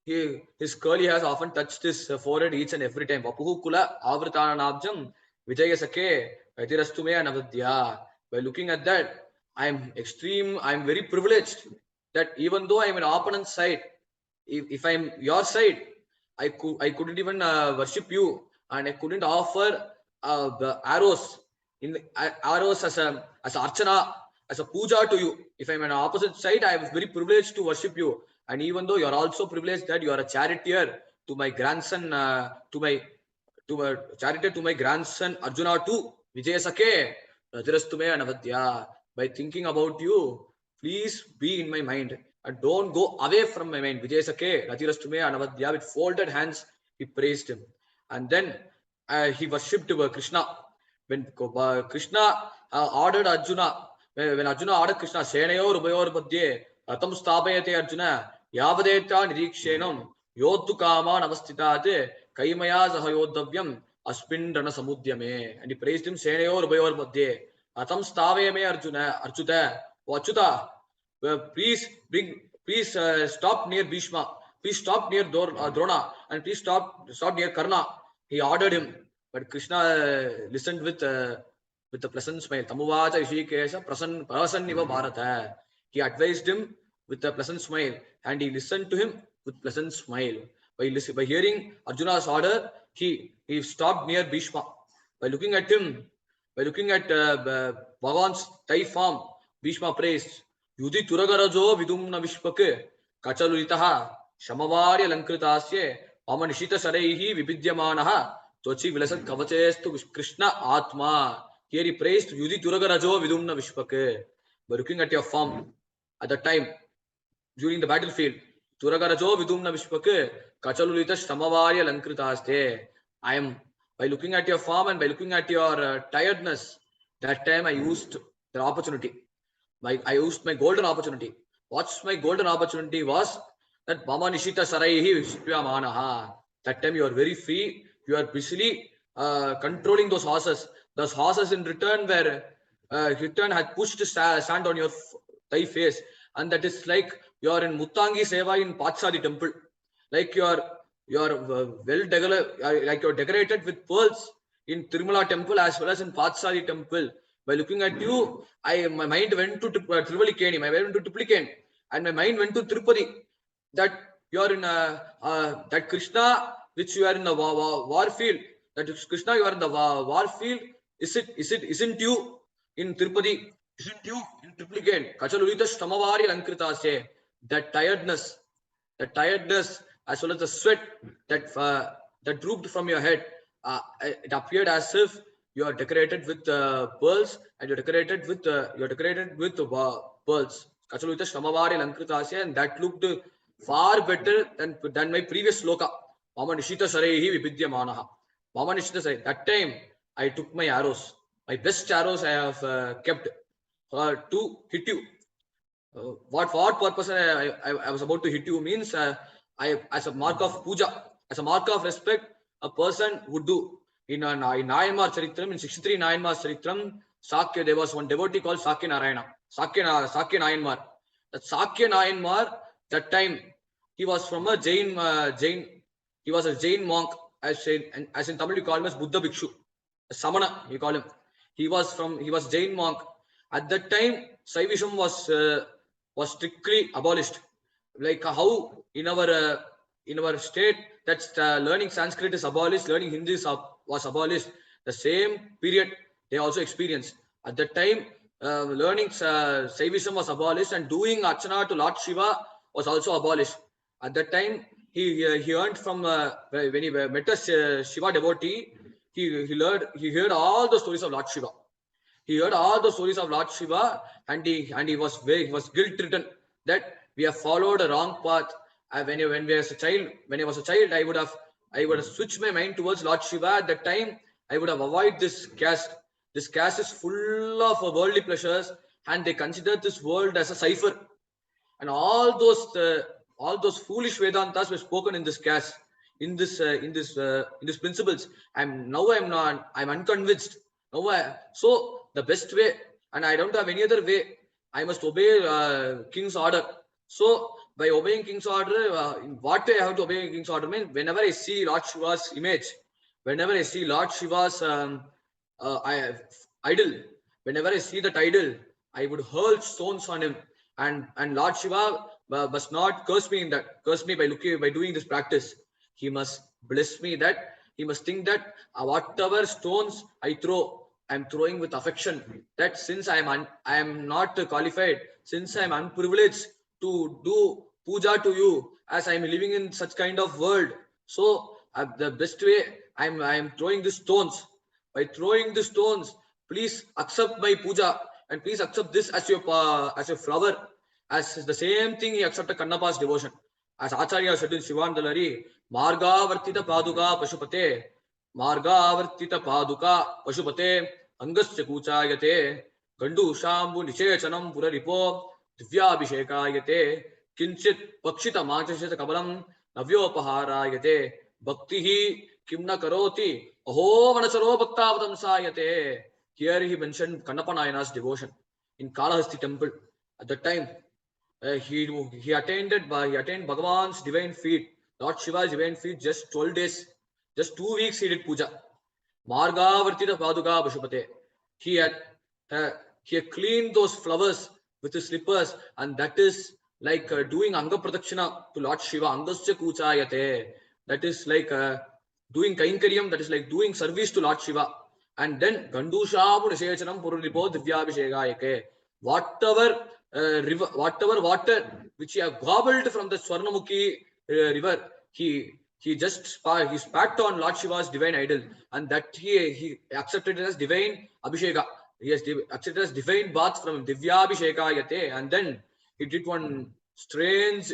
his curly hairs often touched his forehead each and every time. Vapuhu Kula Avritana Nabjam Vijaya Sake Vaidirastume Anavadya. By looking at that, I'm very privileged that even though I'm an opponent's side, if I'm your side, I couldn't even worship you, and I couldn't offer the arrows as a archana, as a puja to you. If I'm an opposite side, I was very privileged to worship you. And even though you are also privileged that you are a charioteer to my grandson, to my grandson Arjuna too, Vijaya Sake, Rajirastume Anavadya. By thinking about you, please be in my mind and don't go away from my mind. Vijaya Sake, Rajirastume Anavadya. With folded hands, he praised him. And then he worshipped Krishna. When Krishna ordered Arjuna, when Arjuna ordered Krishna, Senayor Ubayor Badye, Atam Stapayate Arjuna, Yavadeta Nirikshenam, Yotu Kama Navasthitate, Kaimaya Sahayodavyam, Aspindrana Samudyame. And he praised him, Senayor Ubayor Badye, Atam Stavayame Arjuta, Vachuta, please stop near Bhishma, please stop near Drona, and please stop near Karna. He ordered him, but Krishna listened with a pleasant smile. Tamuvacha Ishikesha Prasanniva Bharata. He advised him with a pleasant smile, and he listened to him with pleasant smile. By hearing Arjuna's order, he stopped near Bhishma. By looking at Bhagavan's Thai form, Bhishma praised, Yudhi Turagarajo Vidumna Vishpake, Kachaluritaha, Shamavarya Lankritasye, Amanishita Saraihi Vibidyamanaha, Tochi Vilasat Kavachestu Krishna Atma. Here he praised Yudhi Turagarajo Vidumna Vishpake. By looking at your form at the time during the battlefield, Turagarajo Vidumna Vishpake, Kachalulita Shamavarya Lankritaste. By looking at your form and by looking at your tiredness, that time I used the opportunity. I used my golden opportunity. What's my golden opportunity was that Mama Nishita Saraihi Vishpyamanaha. That time you are very free. You are busily controlling those horses. Those horses in return had pushed sand on your thigh face, and that is like you are in Muttangi Seva in Patsadi temple. Like you are like you're decorated with pearls in Tirumala temple as well as in Patsadi temple. By looking at you, my mind went to Tiruvalikeni, my mind went to Triplicane, and my mind went to Tirupati. That you are in that Krishna, which you are in the war field. That is Krishna, you are in the war field. Isn't you in Tirupati? Isn't you in Triplicane? Kachalulita Shamavari Lankritase. That tiredness, as well as the sweat that drooped from your head, it appeared as if you are decorated with pearls, and you're decorated with pearls. Kachalulita Shamavari Lankritase, and that looked far better than my previous sloka. Mama Nishita Saraihi Vibidyamanaha. Mama Nishita Sarai. That time I took my arrows, my best arrows I have kept to hit you. What purpose I was about to hit you means as a mark of puja, as a mark of respect, a person would do in Nayanmar Charitram, in 63 Nayanmar Charitram, Sakya, there was one devotee called Sakya Narayana, Sakya Nayanmar. That Sakya Nayanmar, that time, he was from a he was a Jain monk, as in Tamil we call him as Buddha Bhikshu, a Samana, we call him. He was Jain monk. At that time, Saivism was strictly abolished. Like how in our state that learning Sanskrit is abolished, learning Hindi was abolished. The same period they also experienced. At that time, learning Saivism was abolished and doing Archana to Lord Shiva was also abolished. At that time, he earned from when he met a Shiva devotee, he heard all the stories of Lord Shiva. He heard all the stories of Lord Shiva, and he was guilt ridden that we have followed a wrong path. When we was a child, I would have switched my mind towards Lord Shiva. At that time, I would have avoided this caste. This caste is full of worldly pleasures, and they consider this world as a cipher. And all those foolish Vedantas were spoken in this caste, in this principles. I'm unconvinced. So the best way, and I don't have any other way, I must obey king's order. So by obeying king's order, in what way I have to obey king's order? Means whenever I see Lord Shiva's image, whenever I see Lord Shiva's idol, whenever I see that idol, I would hurl stones on him. And Lord Shiva must not curse me by doing this practice. He must bless me, that he must think that whatever stones I throw, I'm throwing with affection. That since I am not qualified, since I'm unprivileged to do puja to you, as I'm living in such kind of world, so the best way I'm throwing the stones. By throwing the stones, please accept my puja and please accept this as your flower. As the same thing he accepted Kannapa's devotion. As Acharya said in Shri.Anand Dayanidhi, Margavartita Paduka Pashupate, Margavartita Paduka Pashupate, Angasya Kuchayate, Gandu Shambu Nishechanam Puraripo, Divyabhishekayate, Kinchit Pakshita Manchashita Kabalam, Navyopaharayate, Bhaktihi Kimna Karoti, Aho Vanacharo Bhaktavatam Sayate. Here he mentioned Kannapa Nayana's devotion in Kalahasti temple. At that time, he attained Bhagavan's divine feet, Lord Shiva's divine feet, just 12 days, just 2 weeks he did puja. Margavartita Paduka Pashupate. He had cleaned those flowers with his slippers, and that is like doing Anga Pradakshina to Lord Shiva, Angasya Kuchayate. That is like doing Kainkaryam, that is like doing service to Lord Shiva. And then Gandushamu Nishechanam Pururipo Divyabhishekayake. Whatever water which he have gobbled from the Swarnamukhi river, he spat on Lord Shiva's divine idol, and that he accepted it as divine abhisheka. He has accepted as divine bath from Divyabhishekayate, and then he did one strange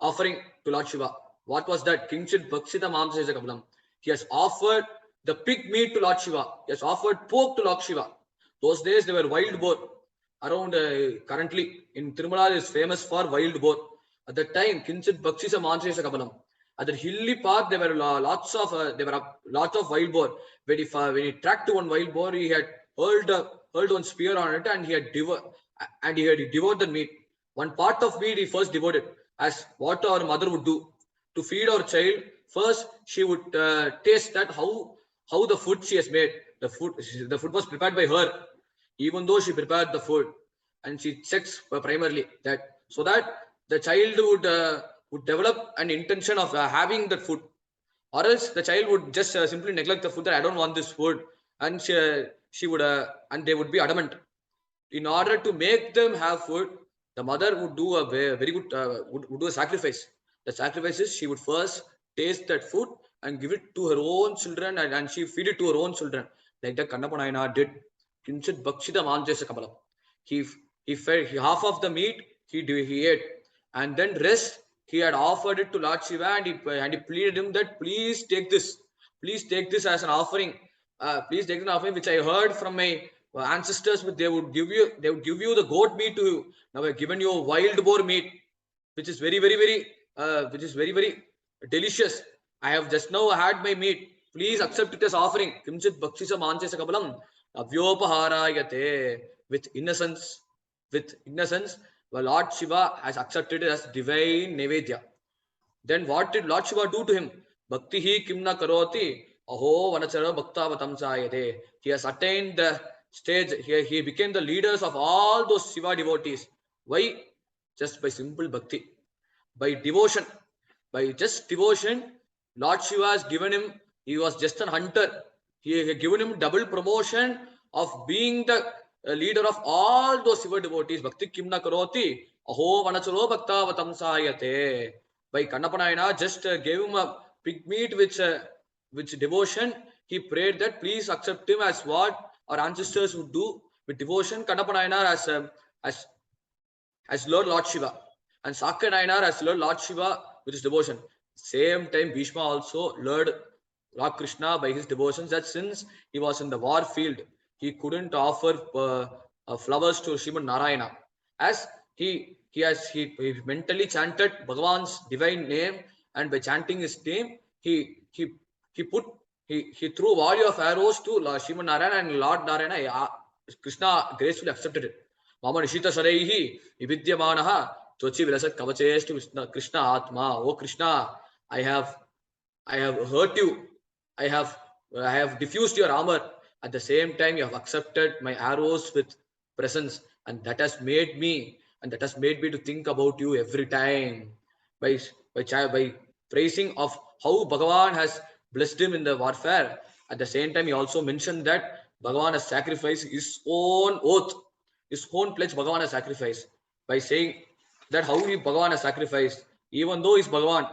offering to Lord Shiva. What was that? Kinchit Bhakshita Mamsesa Kapalam. He has offered the pig meat to Lord Shiva. He has offered pork to Lord Shiva. Those days they were wild boar. Around currently in Tirumala is famous for wild boar. At that time, Kinchit Bhakshisa Manchesa Kapalam. At the hilly part, there were lots of wild boar. When he tracked to one wild boar, he had hurled one spear on it, and he had devoured the meat. One part of meat he first devoured, as what our mother would do to feed our child. First, she would taste that how the food she has made. The food was prepared by her. Even though she prepared the food, and she checks primarily that, so that the child would develop an intention of having that food, or else the child would just simply neglect the food, that I don't want this food, and she would and they would be adamant. In order to make them have food, the mother would do a very good would do a sacrifice. The sacrifice is she would first taste that food and give it to her own children, and she feed it to her own children, like that Kannapa Nayana did. Kinchit Bhakshita Manchesa Kapalam. He fed half of the meat he ate, and then rest he had offered it to Lord Shiva, and he pleaded him that please take this as an offering. Please take an offering which I heard from my ancestors. They would give you the goat meat to you. Now I've given you wild boar meat, which is very very delicious. I have just now had my meat. Please accept it as offering. Kimchit Bhakshisa Manchesa Kapalam. Avyopaharayate. With innocence, the Lord Shiva has accepted it as divine Nevedya. Then what did Lord Shiva do to him? Bhakti hi kimna karoti, aho vanachara bhakta vatamsayate. He has attained the stage, he became the leaders of all those Shiva devotees. Why? Just by simple bhakti, by devotion. By just devotion, Lord Shiva has given him, he was just a hunter. He had given him double promotion of being the leader of all those Shiva devotees. Bhakti kimna karoti, aho vanacharo bhakta vatamsayate. By Kannapanayana just gave him a pig meat which devotion. He prayed that please accept him as what our ancestors would do with devotion. Kannapanayana as as Lord Shiva, and Sakya Nayanar as Lord Shiva with his devotion. Same time, Bhishma also lured Lord Krishna by his devotions, that since he was in the war field, he couldn't offer flowers to Srimad Narayana. As he mentally chanted Bhagavan's divine name, and by chanting his name, he put he threw volley of arrows to Srimad Narayana, and Lord Narayana, Krishna gracefully accepted it. Mama Nishita Saraihi, Vividyamanaha, Chochi Vilasat Kavachestu Krishna Atma. Oh Krishna, I have hurt you. I have diffused your armor. At the same time, you have accepted my arrows with presence, and that has made me to think about you every time. By praising of how Bhagavan has blessed him in the warfare. At the same time, he also mentioned that Bhagavan has sacrificed his own oath, his own pledge. Bhagavan has sacrificed by saying that how he Bhagavan has sacrificed, even though he's Bhagavan,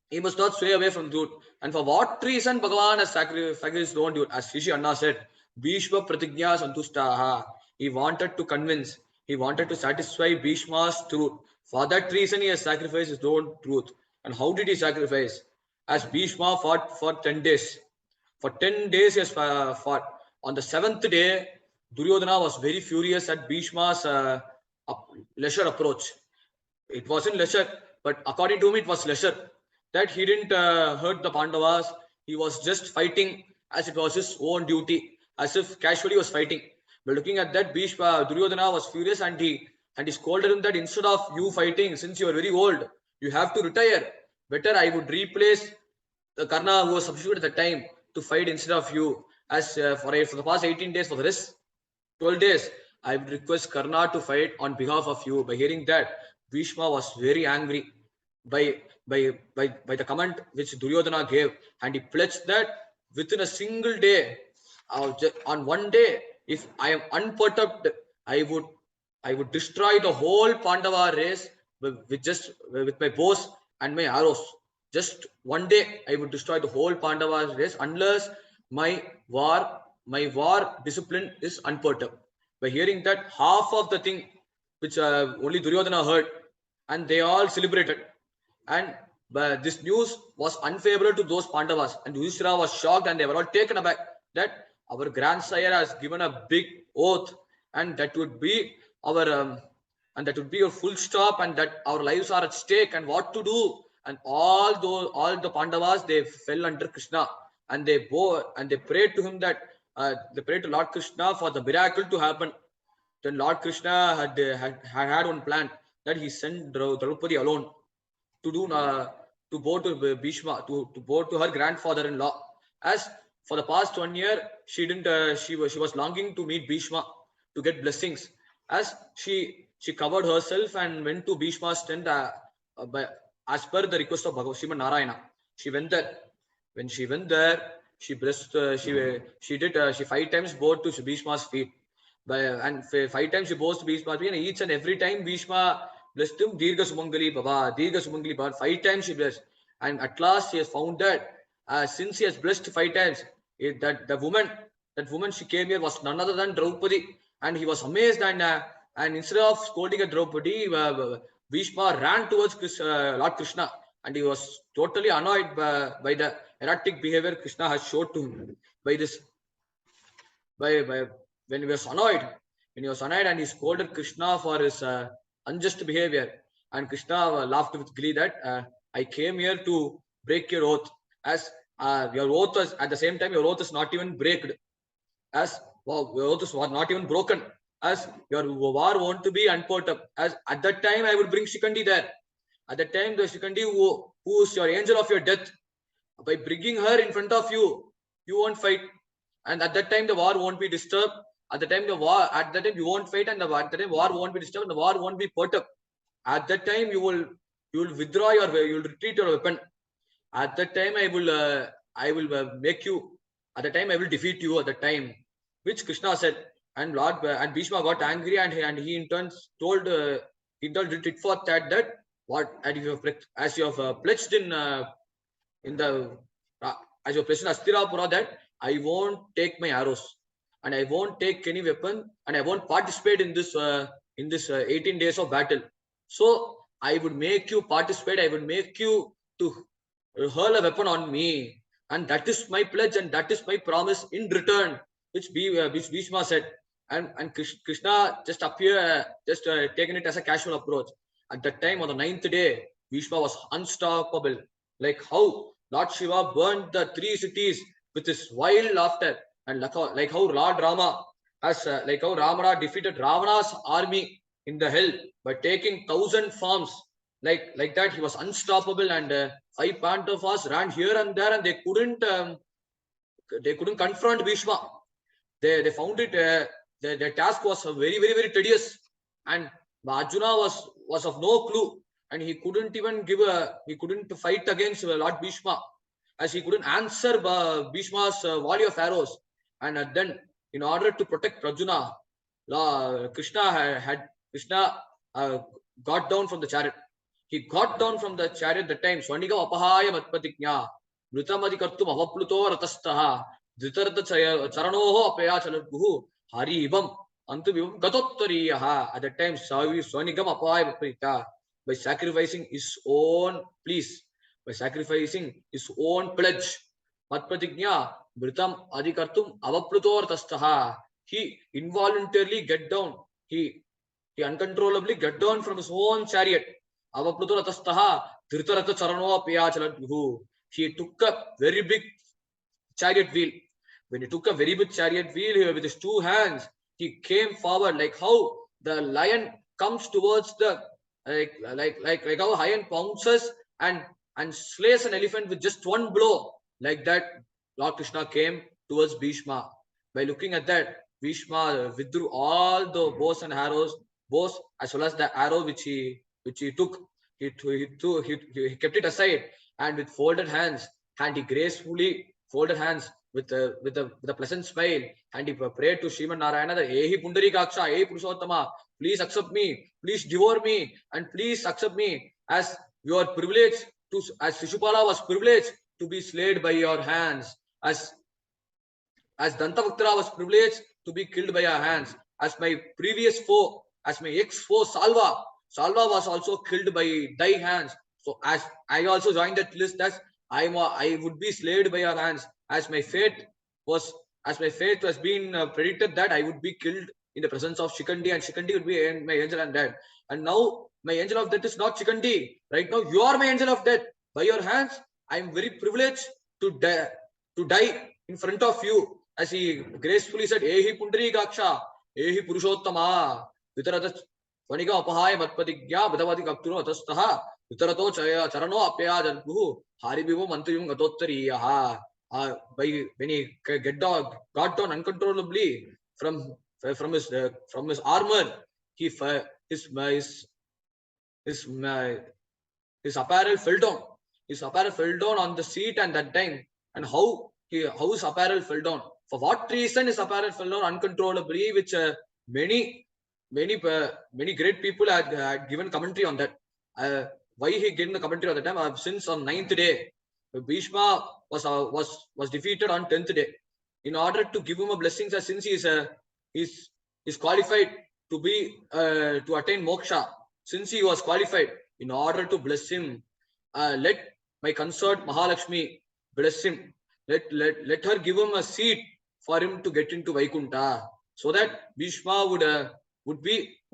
he must not sway away from truth. And for what reason Bhagavan has sacrificed his own dude? As Shri Anna said, Bhishma Pratignya Santustaha. He wanted to convince, he wanted to satisfy Bhishma's truth. For that reason, he has sacrificed his own truth. And how did he sacrifice? As Bhishma fought for 10 days. For 10 days, he has fought. On the 7th day, Duryodhana was very furious at Bhishma's leisure approach. It wasn't leisure, but according to him, it was leisure. That he didn't hurt the Pandavas. He was just fighting as it was his own duty, as if casually he was fighting. But looking at that, Bhishma, Duryodhana was furious, and he scolded him that instead of you fighting, since you are very old, you have to retire. Better I would replace the Karna who was substituted at the time to fight instead of you. As for the past 18 days, for the rest 12 days, I would request Karna to fight on behalf of you. By hearing that, Bhishma was very angry by the command which Duryodhana gave, and he pledged that within a single day, on one day, if I am unperturbed, I would destroy the whole Pandava race with my bows and my arrows. Just one day, I would destroy the whole Pandava race unless my war discipline is unperturbed. By hearing that, half of the thing which only Duryodhana heard, and they all celebrated. And this news was unfavorable to those Pandavas, and Yudhishthira was shocked, and they were all taken aback that our grandsire has given a big oath, and that would be our your full stop, and that our lives are at stake, and what to do. And all the Pandavas, they fell under Krishna, and they prayed to him that they prayed to Lord Krishna for the miracle to happen. Then Lord Krishna had one plan, that he sent Draupadi alone to do to go to Bhishma, to go to her grandfather-in-law. As for the past 1 year, she didn't she was longing to meet Bhishma to get blessings. As she covered herself and went to Bhishma's tent as per the request of Srimad Narayana. She went there. When she went there, she blessed. She 5 times bowed to Bhishma's feet. And 5 times she bows to Bhishma's feet, and each and every time Bhishma blessed him, Dirga Sumangali Baba, Dirga Sumangali Baba. 5 times she blessed, and at last she has found that since he has blessed 5 times, that woman she came here was none other than Draupadi, and he was amazed, and instead of scolding at Draupadi, Bhishma ran towards Lord Krishna, and he was totally annoyed by the erratic behavior Krishna has showed to him. When he was annoyed, and he scolded Krishna for his unjust behavior, and Krishna laughed with glee that I came here to break your oath, as your oath was at the same time your oath is not even breaked, as oaths were not even broken, as your war want to be unput up. As at that time, I would bring Shikandi there. At that time, the Shikandi who is your angel of your death, by bringing her in front of you, you won't fight. And at that time, the war won't be disturbed. At the time, you won't fight, and at the time, war won't be disturbed, and the war won't be put up. At that time, you will withdraw you will retreat your weapon. At that time, I will make you. At the time, I will defeat you. At the time, which Krishna said, and Lord and Bhishma got angry, and he in turn told it for that what as you have pledged in the as your pledged in Astirapura that I won't take my arrows and I won't take any weapon and I won't participate in this 18 days of battle. So I would make you participate. I would make you to hurl a weapon on me, and that is my pledge and that is my promise in return, which Bhishma said. And Krishna just taken it as a casual approach. At that time, on the 9th day, Bhishma was unstoppable. Like how Lord Shiva burned the 3 cities with his wild laughter, and like how Lord Rama like how Ramana defeated Ravana's army in the hell by taking 1,000 forms. Like that, he was unstoppable, and 5 Pandavas ran here and there, and they couldn't confront Bhishma. They found it their task was very tedious, and Arjuna was of no clue, and he couldn't fight against Lord Bhishma, as he couldn't answer Bhishma's volley of arrows. And then, in order to protect Arjuna, Krishna got down from the chariot. He got down from the chariot that time. Swaniga apahaya matpatiknya mritamadi kartum avapluto ratastaha dhitartha charanoho apaya chaladguhu harivam antubivam gatottariyaha. At that time, Swanigam apahaya matpatikya, by sacrificing his own please, by sacrificing his own pledge, matpatiknya mritam adikartum avapluto ratastaha, he involuntarily get down. He uncontrollably get down from his own chariot. He took a very big chariot wheel. When he took a very big chariot wheel with his 2 hands, he came forward like how the lion comes towards the like how lion pounces and slays an elephant with just 1 blow. Like that, Lord Krishna came towards Bhishma. By looking at that, Bhishma withdrew all the bows and arrows, bows as well as the arrow which he took. He kept it aside, and with folded hands, and he gracefully folded hands with a pleasant smile, and he prayed to Shriman Narayana that, Ehi Pundarikaksha, Ehi Purushottama, please accept me, please devour me, and please accept me as you are privileged to, as Shishupala was privileged to be slayed by your hands, as Dantavaktara was privileged to be killed by your hands, as my previous foe, as my ex-foe Salva was also killed by thy hands. So as I also joined that list, as I would be slayed by your hands, as my fate has been predicted that I would be killed in the presence of Shikandi, and Shikandi would be my angel and death. And now my angel of death is not Shikandi. Right now you are my angel of death. By your hands, I am very privileged to die in front of you. As he gracefully said, Ehi Pundarikaksha, Ehi Purushottama, Vitaratat Swaniga apahaya matpadigya badavati kaktuno atastaha vitarato charano apya janpuhu haribivu mantriyum gatottariyaha. When he got down uncontrollably from his armor, his apparel fell down. His apparel fell down on the seat, and that time, and how his apparel fell down. For what reason his apparel fell down uncontrollably, which many great people had given commentary on that. Why he gave the commentary at the time? Since on 9th day, Bhishma was defeated on 10th day. In order to give him a blessing, since he is qualified to be to attain moksha, since he was qualified, in order to bless him, let my consort Mahalakshmi bless him. Let her give him a seat for him to get into Vaikunta, so that Bhishma would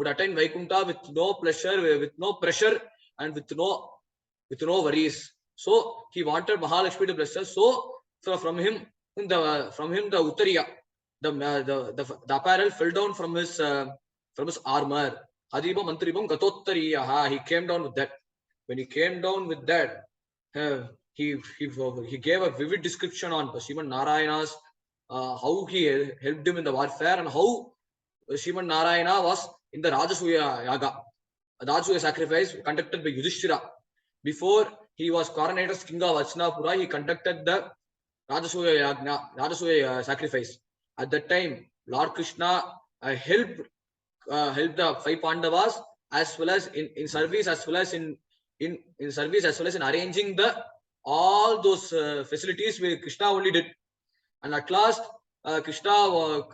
attain Vaikunta with no pleasure, with no pressure, and with no worries. So he wanted Mahalakshmi to bless us. So from him the Uttariya, the apparel fell down from his armor. Hadibam Antribam Gatottariyaha. He came down with that. When he came down with that, he gave a vivid description on Sriman Narayana's how he helped him in the warfare and how Sriman Narayana was in the Rajasuya Yaga, Rajasuya sacrifice conducted by Yudhishthira. Before he was coronated as King of Vachanapura, he conducted the Rajasuya sacrifice. At that time, Lord Krishna helped the five Pandavas as well as in service, as well as in service, as well as in arranging the all those facilities where Krishna only did. And at last, Krishna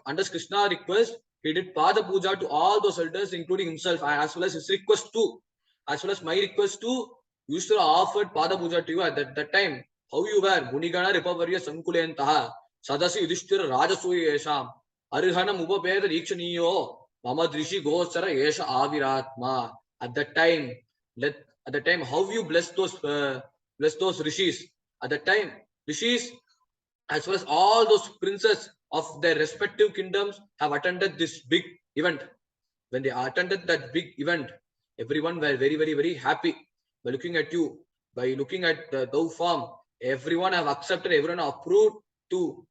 under Krishna request, he did Pada Puja to all those elders, including himself, as well as his request too, as well as my request too. Used to offered Pada Puja to you at that time. How you were Munigana Ripavarya Sankulentaha Sadasi Yudhishthira Rajasuya Yesham Arihana Mubapeda Rikshaniyo Mama Drishi Gosara Yesha Aviratma. At that time, how you bless those rishis. At that time, rishis as well as all those princes of their respective kingdoms have attended this big event. When they attended that big event, everyone were very, very, very happy by looking at you, by looking at the thou form. Everyone have accepted, everyone have approved to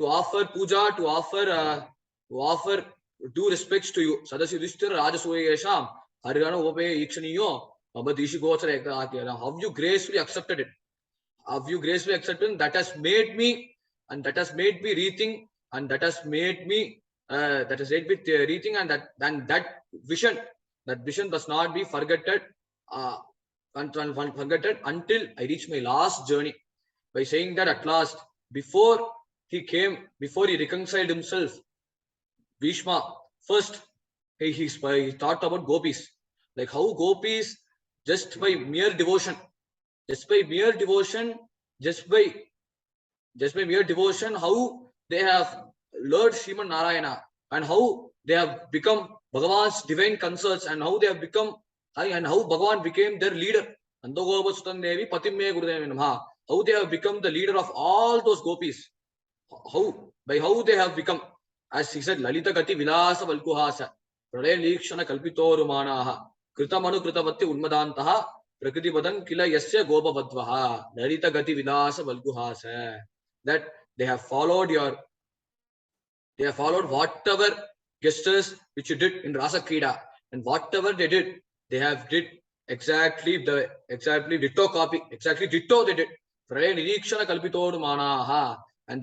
offer puja, to offer due respects to you. Sadasya Yudhishthira Rajasuya Yesham Harigana Upape Ikshaniyo Mabadishi Gochara. How you gracefully accepted it? Have you gracefully accepted? That has made me, and that has made me rethink, and that has made me rethink, and that vision does not be forgotten until I reach my last journey. By saying that at last, before he reconciled himself, Bhishma first he thought about gopis, like how gopis just by mere devotion, how they have learned Sriman Narayana and how they have become Bhagavan's divine consorts and how they have become and how Bhagavan became their leader. How they have become the leader of all those gopis. How they have become, as he said, Lalita Gati Vilasa Valkuhasa, Pralaya Likshana Kalpitorumanaha, Kritamanu Kritavati Unmadantaha, Prakriti Badan Kila Yasya Gopa Vadvaha, Lalita Gati Vilasa Valkuhasa. That they have followed whatever gestures which you did in Rasa Krida, and whatever they did, they have did exactly ditto copy, exactly ditto they did. And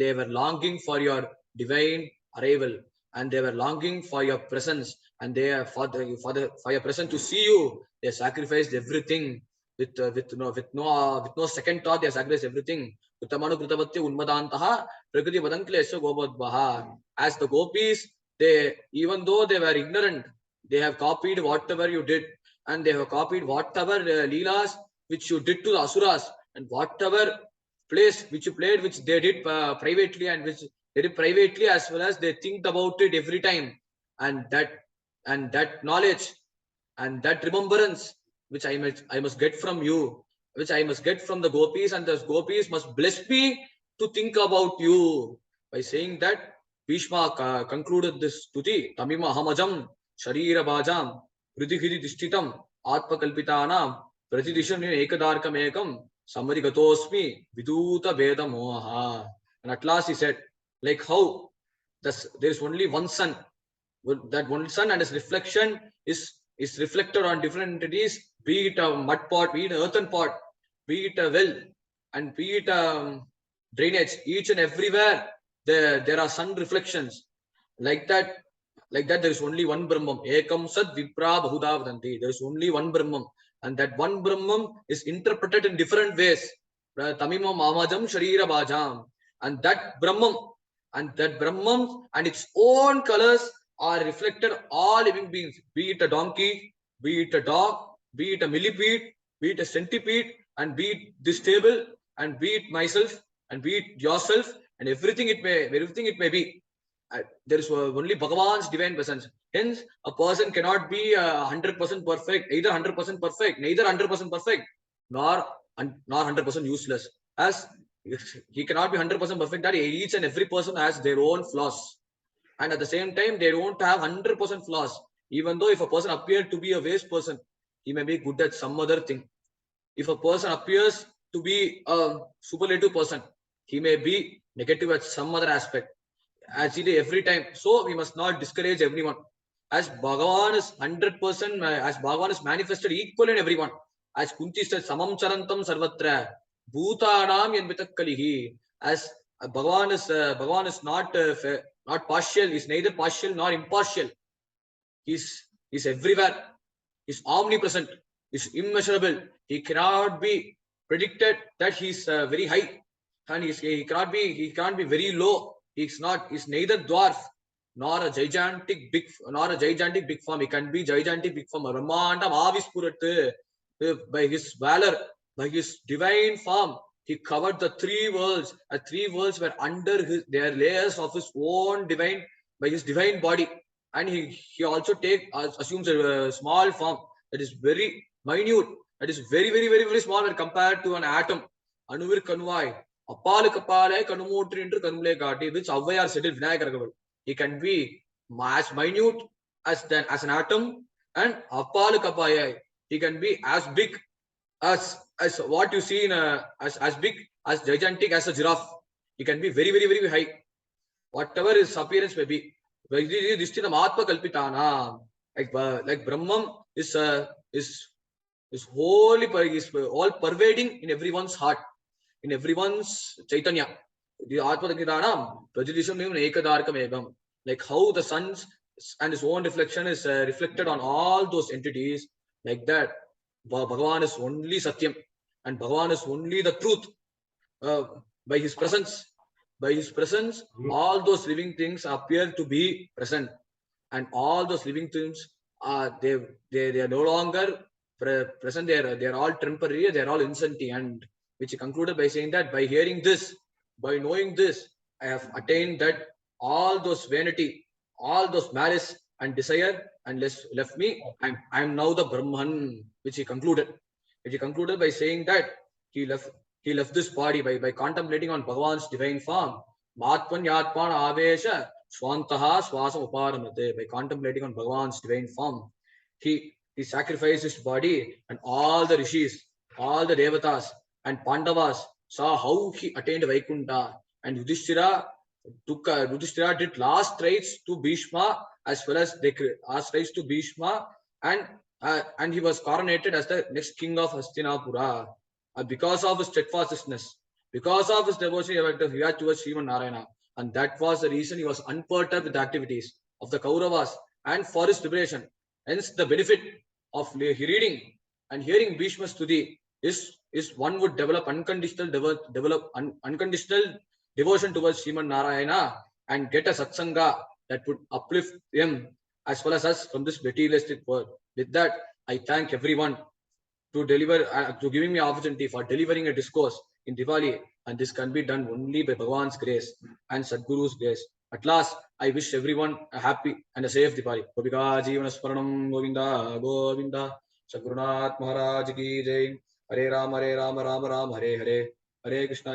they were longing for your divine arrival, and they were longing for your presence, and they for your presence to see you. They sacrificed everything with no second thought. They sacrificed everything. As the gopis, even though they were ignorant, they have copied whatever you did, and they have copied whatever leelas which you did to the asuras, and whatever place which you played, which they did privately, and which they did privately, as well as they think about it every time, and that knowledge and that remembrance which I must get from you, which I must get from the gopis, and the gopis must bless me to think about you. By saying that, Bhishma concluded this stuti, Tamima Hamajam Sharira Bajam Pridhihiri Dishtitam Atma Kalpitanam Pratidisham Ekadarkam Ekam Samari Gatosmi Viduta Veda Moha. And at last he said, like how there is only one sun, that one sun and its reflection is reflected on different entities, be it a mud pot, be it an earthen pot, be it a well, and be it drainage, each and everywhere there are sun reflections. Like that there is only one Brahman. Ekam Sad Vipra Bahuda Vadanti. There is only one Brahman, and that one Brahman is interpreted in different ways. Tamimam Amajam Sharira Bajam. And that Brahman and its own colors are reflected all living beings, be it a donkey, be it a dog, be it a millipede, be it a centipede, and be it this table, and be it myself, and be it yourself, and everything it may be. There is only Bhagavan's divine presence. Hence, a person cannot be 100% perfect, either 100% perfect, neither 100% perfect, nor 100% useless. As he cannot be 100% perfect, that each and every person has their own flaws. and at the same time they don't have 100% flaws. Even though if a person appears to be a waste person, he may be good at some other thing. If a person appears to be a superlative person, he may be negative at some other aspect. As it is every time. So we must not discourage everyone. As Bhagavan is 100%, as Bhagavan is manifested equal in everyone. As Kunti said, Samam Charantam Sarvatra, Bhutanam Yanvitakkalihi. As Bhagavan is not partial, is neither partial nor impartial. He's everywhere. He's omnipresent. He's immeasurable. He cannot be predicted that he's very high, and he cannot be very low. He's neither dwarf nor a gigantic big form. He can be gigantic big form. Brahmanda Mavispuratu, by his valor, by his divine form, he covered the three worlds. The three worlds were under their layers of his own divine, by his divine body. And he also assumes a small form that is very minute, that is very small when compared to an atom. Anuvir Kanuvai, Apal Kapale, Kanumutri into Kanule Gati, which Avayar settled Vinayakar. He can be as minute as an atom, and Apal Kapaya, he can be as big as what you see in as big, as gigantic as a giraffe. He can be very high, whatever his appearance may be. Like Brahman is wholly is all pervading in everyone's heart, in everyone's Chaitanya. The Atma like how the sun's and his own reflection is reflected on all those entities, like that. Bhagavan is only Satyam, and Bhagavan is only the truth. By his presence, all those living things appear to be present, and all those living things are they are no longer present. They are all temporary. They are all insentient. Which he concluded by saying that by hearing this, by knowing this, I have attained that all those vanity, all those malice and desire, and left me. I am now the Brahman. Which he concluded. Which he concluded by saying that he left this body by contemplating on Bhagavan's divine form. Matpan Yatpan Avesha Swantaha Swasam Uparamate. By contemplating on Bhagavan's divine form, he sacrificed his body, and all the rishis, all the devatas and Pandavas saw how he attained Vaikunta. And Yudhishthira did last rites to Bhishma, as well as they last rites to Bhishma, and he was coronated as the next king of Hastinapura. Because of his steadfastness, because of his devotion he had towards Sriman Narayana. And that was the reason he was unperturbed with the activities of the Kauravas and for his liberation. Hence, the benefit of reading and hearing Bhishma's stuti is one would develop unconditional devotion towards Sriman Narayana, and get a satsanga that would uplift him as well as us from this materialistic world. With that, I thank everyone to giving me opportunity for delivering a discourse in Diwali, and this can be done only by Bhagavan's grace and Sadguru's grace. At last, I wish everyone a happy and a safe Diwali. Gopika Jeevana Smaranam Govinda Govinda. Sadgurunath Maharaj ki Jai. Hare Rama Rama Rama Hare Hare. Hare Krishna.